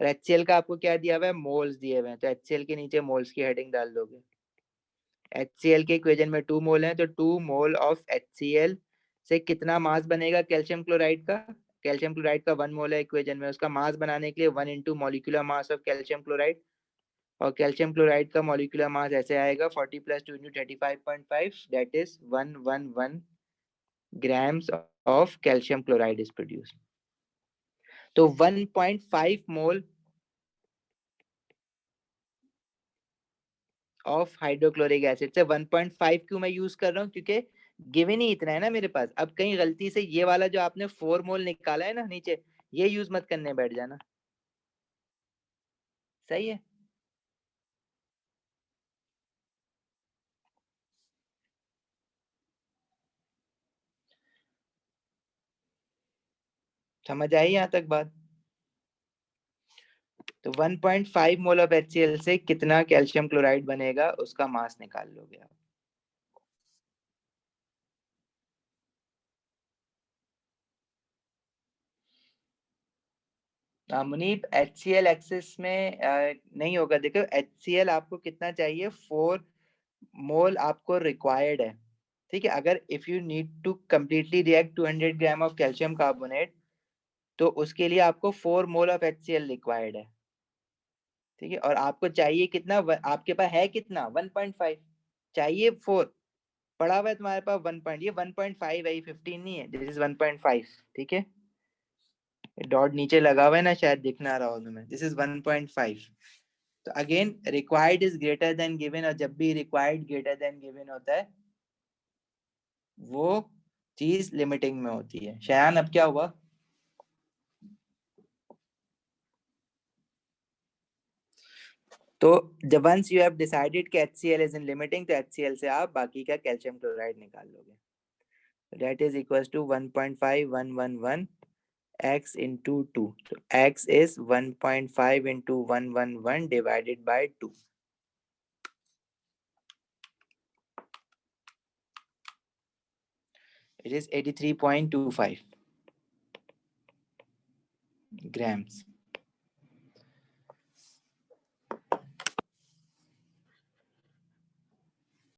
और HCl का आपको क्या दिया हुआ है, मोल्स दिए हुए हैं, तो HCl के नीचे मोल्स की हेडिंग डाल दोगे। HCl के इक्वेशन में 2 मोल है, तो 2 मोल ऑफ HCl से कितना मास बनेगा कैल्शियम क्लोराइड का, कैल्शियम क्लोराइड का 1 मोल है इक्वेशन में, उसका मास बनाने के लिए 1 into molecular mass of calcium chloride, और कैल्शियम क्लोराइड का मॉलिक्यूलर मास ऐसे आएगा 40 plus 2 into 35.5, that is 111 grams of calcium chloride is produce. तो 1.5 मोल ऑफ हाइड्रोक्लोरिक एसिड से 1.5 क्यों मैं यूज कर रहा हूँ, क्योंकि गिवन ही इतना है ना मेरे पास। अब कहीं गलती से ये वाला जो आपने 4 मोल निकाला है ना नीचे, ये यूज मत करने बैठ जाना। सही है। समझ आई यहाँ तक बात? तो 1.5 मोल ऑफ HCl से कितना कैल्शियम क्लोराइड बनेगा उसका मास निकाल लोगे आप। मुनीब HCl एक्सिस में नहीं होगा। देखो HCl आपको कितना चाहिए, 4 मोल आपको रिक्वायर्ड है। ठीक है, अगर if you need to completely react 200 gram of calcium carbonate, तो उसके लिए आपको 4 मोल ऑफ HCl रिक्वायर्ड है। ठीक है, और आपको चाहिए कितना, आपके पास है कितना, 1.5, चाहिए 4, पड़ा हुआ है तुम्हारे पास 1 पॉइंट, ये 1.5 है, ये 15 नहीं है, दिस इज 1.5। ठीक है, डॉट नीचे लगा हुआ है ना, शायद दिख ना रहा हो तुम्हें, दिस इज 1.5। तो again required is greater than given, और जब भी रिक्वायर्ड ग्रेटर देन गिवन होता है वो चीज लिमिटिंग में होती है। शयान अब क्या हुआ? तो जब वंस यू हैव डिसाइडेड कि HCl इज इन लिमिटिंग, तो HCl से आप बाकी का कैल्शियम क्लोराइड निकाल लोगे। That is equals to 1.5111 x into 2. So x is 1.5 into 111 divided by 2. It is 83.25 grams.